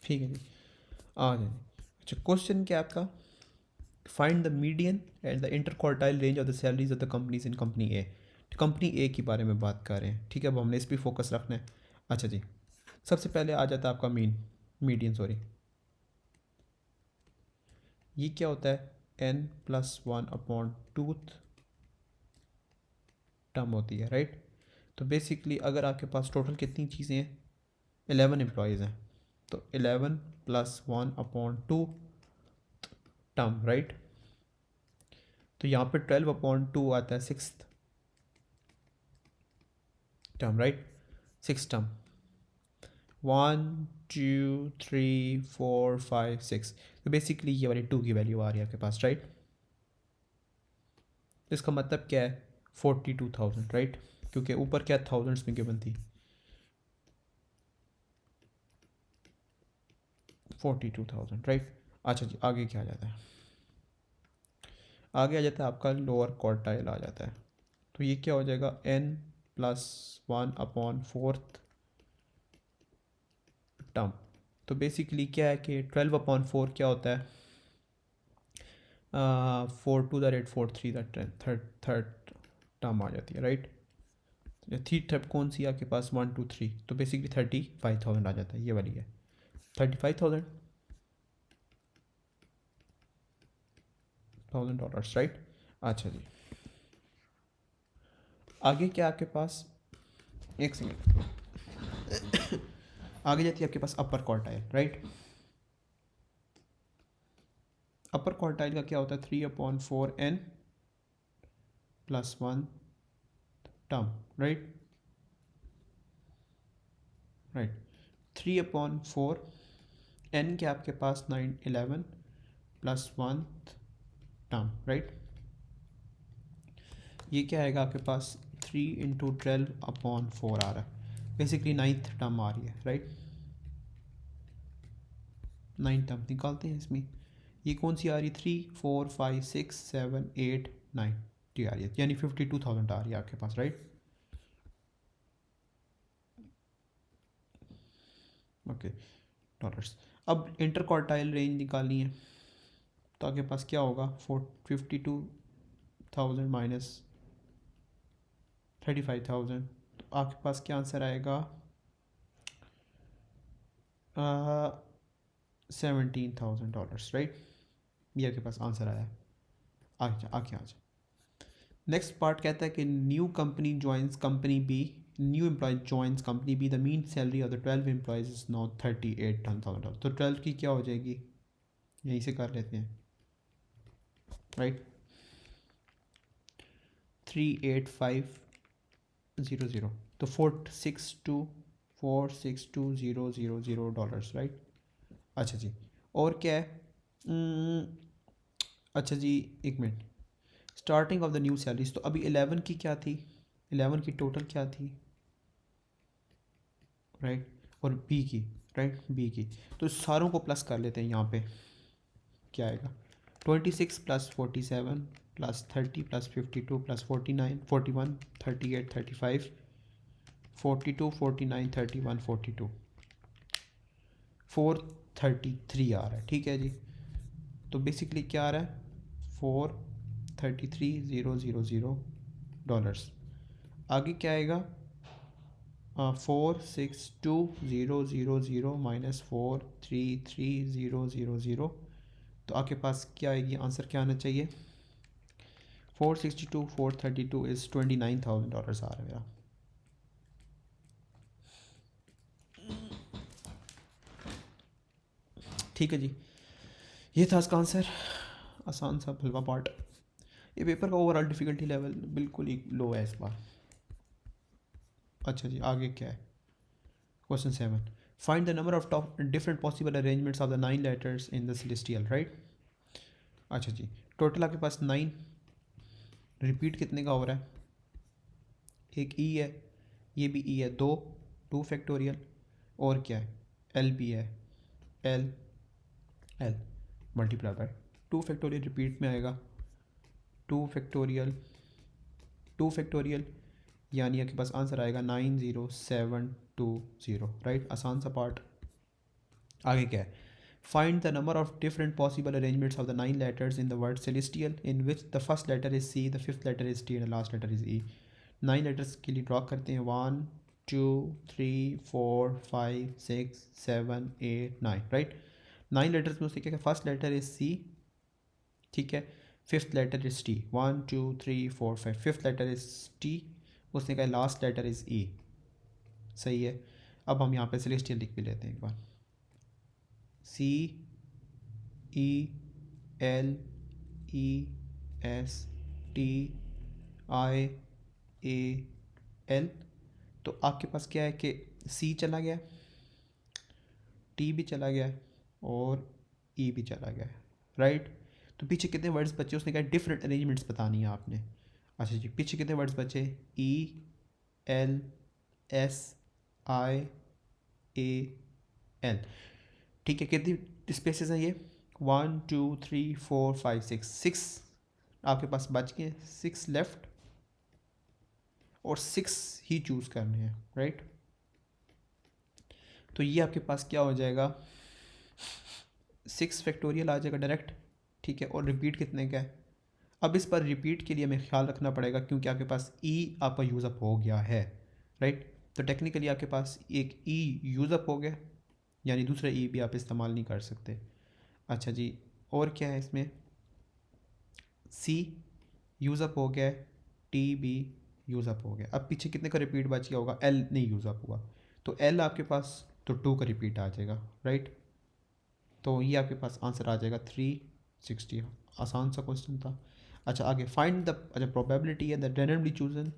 ठीक है जी, आ जाए। अच्छा, क्वेश्चन क्या है आपका? Find the median and the inter quartile range of the salaries of the companies in company A. Company A के बारे में बात कर रहे हैं, ठीक है। अब हमने इस पर फोकस रखना है। अच्छा जी, सबसे पहले आ जाता है आपका मीडियन सॉरी। ये क्या होता है? n+1/2 टर्म होती है, राइट। तो बेसिकली अगर आपके पास टोटल कितनी चीज़ें हैं, 11 एम्प्लॉयज़ हैं, तो 11+1/2 टर्म, राइट। तो यहाँ पे 12/2 आता है, 6th टर्म, राइट। 6 टर्म, 1 2 3 4 5 6। तो बेसिकली ये वाली 2 की वैल्यू आ रही है आपके पास, राइट। तो इसका मतलब क्या है? 42,000, राइट, क्योंकि ऊपर क्या थाउजेंड्स में गिवन थी, 42,000, राइट। अच्छा जी, आगे क्या आ जाता है? आगे आ जाता है आपका लोअर क्वार्टाइल आ जाता है। तो ये क्या हो जाएगा? n+1/4 term. तो बेसिकली क्या है कि 12/4 क्या होता है? 4 2 the rate 4 3 the third term आ जाती है, राइट। थ्री टर्म कौन सी है आपके पास? 1 2 3, तो बेसिकली 35,000 आ जाता है, ये वाली है 35,000 डॉलर्स, राइट। अच्छा जी, आगे क्या आपके पास? एक सेकेंड। आगे जाती है आपके पास upper quartile, right. Upper quartile का क्या होता है? 3/4n+1 term, right. Right, 3/4 n के आपके पास 9 11+1 टर्म, राइट। ये क्या आएगा आपके पास? 3 × 12/4 आ रहा है, बेसिकली 9th टर्म आ रही है, राइट। 9 टर्म निकालते हैं इसमें। ये कौन सी आ रही है? 3 4 5 6 7 8 9 टी आ रही है, यानी 52,000 आ रही है आपके पास, राइट। Okay, dollars. अब इंटर क्वार्टाइल रेंज निकालनी है, तो आपके पास क्या होगा? 52,000 माइनस 35,000, तो आपके पास क्या आंसर आएगा? 17,000 डॉलर्स, राइट। ये आपके पास आंसर आया है। आगे आगे आ जाए। नेक्स्ट पार्ट कहता है कि new company joins company B, new employee joins company B, the mean salary of the 12 employees is now 38,000 dollar. तो 12 की क्या हो जाएगी? यहीं से कर लेते हैं, राइट। 385,000, तो 462,000 डॉलर्स, राइट। अच्छा जी, और क्या है? अच्छा जी, एक minute. Starting of the new salaries, तो अभी 11 की क्या थी? 11 की टोटल क्या थी, राइट। और बी की, राइट, बी की। तो सारों को प्लस कर लेते हैं यहाँ पे। क्या आएगा? 26+47+30+52+49 41 38 35 42 49 31 42 433 आ रहा है, ठीक है जी। तो बेसिकली क्या आ रहा है? 433,000 आगे क्या आएगा? 462,000 माइनस 433,000, तो आपके पास क्या आएगी? आंसर क्या आना चाहिए? 462,432 इज़ 29,000 आ रहा है मेरा। ठीक है जी, ये था इसका आंसर, आसान सा हलवा पार्ट। ये पेपर का ओवरऑल डिफ़िकल्टी लेवल बिल्कुल ही लो है इस बार। अच्छा जी, आगे क्या है? Question 7, find the number of different possible arrangements of the 9 letters in the celestial, right. अच्छा जी, टोटल आपके पास 9, रिपीट कितने का हो रहा है? एक ई है, ये भी ई है, 2, 2 फैक्टोरियल, और क्या है? एल भी है, L L multiply by 2 factorial, repeat में आएगा 2 फैक्टोरियल, 2 फैक्टोरियल, यानी आपके पास आंसर आएगा 90720, राइट। आसान सा पार्ट। आगे क्या है? Find the number of different possible arrangements of the 9 letters in the word celestial in which the first letter is C, the fifth letter is T and the last letter is E. 9 letters के लिए draw करते हैं, 1 2 3 4 5 6 7 8 9, right. 9 letters में उससे क्या, first letter is C, ठीक है। Fifth letter is T, 1 2 3 4 5, fifth letter is T, उसने कहा लास्ट लेटर इज ई, सही है। अब हम यहाँ पे सेलेस्टियल लिख भी लेते हैं एक बार, C E L E S T I A L. तो आपके पास क्या है कि सी चला गया, टी भी चला गया और ई भी चला गया, राइट। तो पीछे कितने वर्ड्स बचे? उसने कहा डिफरेंट अरेंजमेंट्स बतानी है आपने। अच्छा जी, पीछे कितने वर्ड्स बचे? E L S I A L, ठीक है। कितनी स्पेसेस हैं ये? 1 2 3 4 5 6, 6 आपके पास बच गए, 6 लेफ्ट, और 6 ही चूज़ करने हैं, राइट। तो ये आपके पास क्या हो जाएगा? 6 फैक्टोरियल आ जाएगा डायरेक्ट, ठीक है। और रिपीट कितने का है? अब इस पर रिपीट के लिए हमें ख्याल रखना पड़ेगा, क्योंकि आपके पास ई आपका यूज़अप हो गया है, राइट। तो टेक्निकली आपके पास एक ई यूज़अप हो गया, यानी दूसरा ई भी आप इस्तेमाल नहीं कर सकते। अच्छा जी, और क्या है इसमें? सी यूज़अप हो गया, टी भी यूज़अप हो गया। अब पीछे कितने का रिपीट बच गया होगा? एल नहीं यूज़अप हुआ, तो एल आपके पास तो 2 का रिपीट आ जाएगा, राइट। तो ये आपके पास आंसर आ जाएगा 360। आसान सा क्वेश्चन था। अच्छा आगे, फाइंड द, अच्छा प्रोबेबिलिटी है the randomly chosen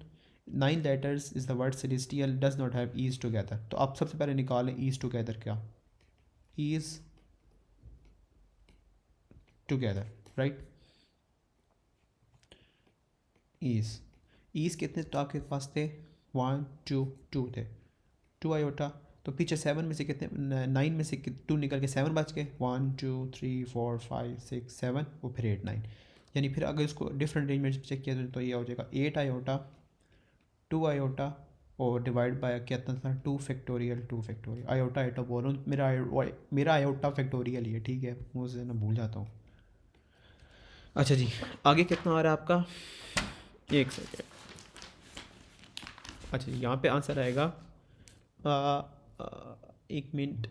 9 letters is the word celestial does not have Es together. तो आप सबसे पहले निकालें ईज टुगेदर क्या, Es together, right. Es, Es कितने तो आपके पास थे? 1 2 2 थे, 2 आयोटा। तो पीछे 7 में से कितने, 9 में से 2 निकल के 7 बच गए, 1 2 3 4 5 6 7 और फिर 8 9। यानी फिर अगर इसको डिफरेंट अरेंजमेंट चेक किया तो ये हो जाएगा 8 आयोटा, 2 आयोटा, और डिवाइड बाय कितना था? 2 फैक्टोरियल, 2 फैक्टोरियल। आयोटा आयोटा बोल रहा हूँ, मेरा आयोटा फैक्टोरियल ही है, ठीक है, मुझसे ना भूल जाता हूँ। अच्छा जी, आगे कितना आ रहा है आपका? एक सेकेंड। अच्छा यहाँ पे आंसर आएगा, एक मिनट,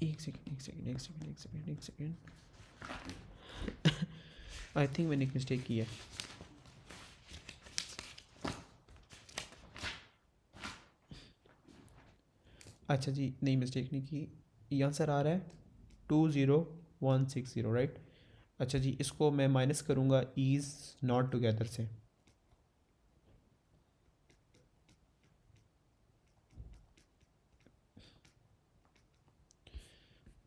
एक सेकेंड एक सेकेंड एक सेकेंड एक सेकेंड एक सेकेंड आई थिंक मैंने एक मिस्टेक की है। अच्छा जी, नहीं मिस्टेक नहीं की, ये आंसर आ रहा है 20160, राइट। अच्छा जी, इसको मैं माइनस करूँगा ईज़ नॉट टुगेदर से,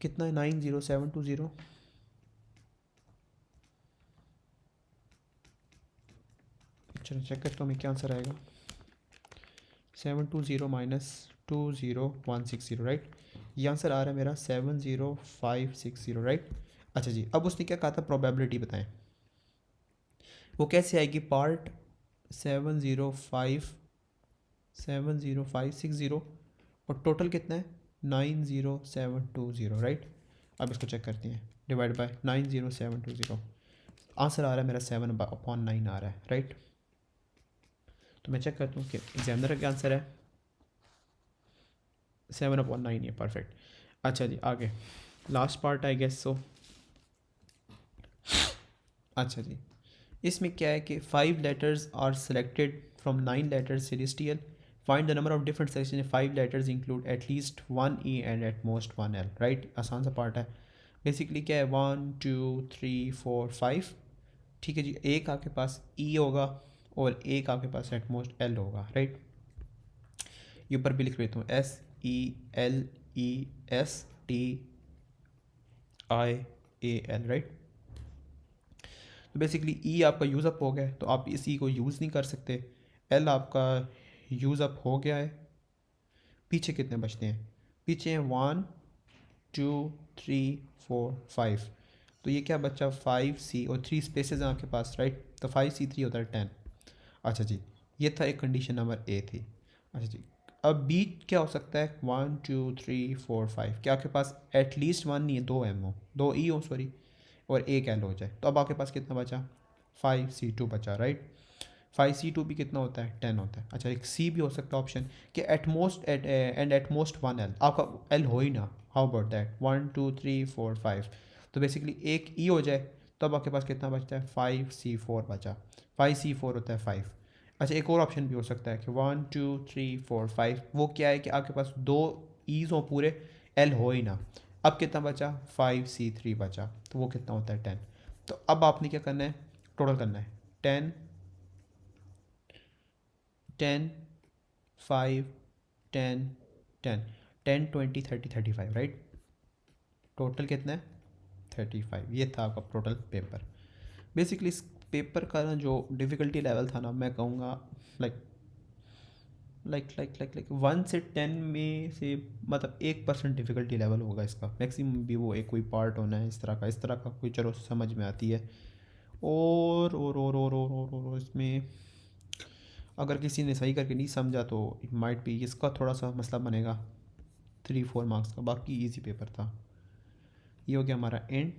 कितना है? 90720। चलो चेक करता हूँ मैं क्या आंसर आएगा। 720 माइनस 20160, राइट। ये आंसर आ रहा है मेरा 70560, राइट। अच्छा जी, अब उसने क्या कहा था? प्रोबेबिलिटी बताएं, वो कैसे आएगी? पार्ट 70560 और टोटल कितना है? 90720, राइट। अब इसको चेक करते हैं, डिवाइड बाय 90720, आंसर आ रहा है मेरा 7/9 आ रहा है, राइट। तो मैं चेक करता हूँ कि एग्जामिनर का क्या आंसर है। 7/9 है, परफेक्ट। अच्छा जी, आगे last part I guess so. अच्छा जी, इसमें क्या है कि 5 letters are selected from 9 letters celestial find the number of different section 5 letters include at least 1 E and at most 1 L, right. आसान सा पार्ट है। बेसिकली क्या है, 1 2 3 4 5, ठीक है जी। एक आपके पास ई होगा और एक आपके पास एट मोस्ट एल होगा, राइट। ये ऊपर भी लिख देता हूँ, SELESTIAL, राइट। तो बेसिकली ई आपका यूज़ अप हो गया है, तो आप इस ई को यूज़ नहीं कर सकते। एल आपका यूज़ अप हो गया है। पीछे कितने बचते हैं? पीछे हैं 1 2 3 4 5। तो ये क्या बच्चा 5C और 3 स्पेसेस हैं आपके पास, राइट। तो 5C3 होता है 10। अच्छा जी, ये था एक कंडीशन नंबर ए थी। अच्छा जी, अब बी क्या हो सकता है? 1 2 3 4 5, क्या आपके पास एटलीस्ट 1 नहीं है, 2 एम हो, 2 ई हो सॉरी, और एक एल हो जाए, तो अब आपके पास कितना बचा? 5C2 बचा, राइट। 5C2 भी कितना होता है? 10 होता है। अच्छा, एक सी भी हो सकता है ऑप्शन कि एट मोस्ट 1 एल, आपका एल हो ही ना। हाउ अबाउट दैट 1 2 3 4 5, तो बेसिकली एक ई हो जाए, तो अब आपके पास कितना बचता है? 5C4 बचा। 5C4 होता है 5। अच्छा, एक और ऑप्शन भी हो सकता है कि 1 2 3 4 5, वो क्या है कि आपके पास दो ईज हो पूरे, एल हो ही ना। अब कितना बचा? 5C3 बचा, तो वो कितना होता है? 10। तो अब आपने क्या करना है? टोटल करना है 10 10 5 10 10 10 20 30 35, राइट। टोटल कितना है? 35। ये था आपका टोटल पेपर। बेसिकली इस पेपर का ना जो डिफ़िकल्टी लेवल था ना, मैं कहूँगा लाइक 1 से 10 में से मतलब 1% डिफ़िकल्टी लेवल होगा इसका, मैक्सिमम भी वो एक कोई पार्ट होना है इस तरह का कोई, चलो समझ में आती है। और इसमें अगर किसी ने सही करके नहीं समझा तो इट माइट भी इसका थोड़ा सा मसला बनेगा 3 4 मार्क्स का। बाकी इजी पेपर था। ये हो गया हमारा एंड।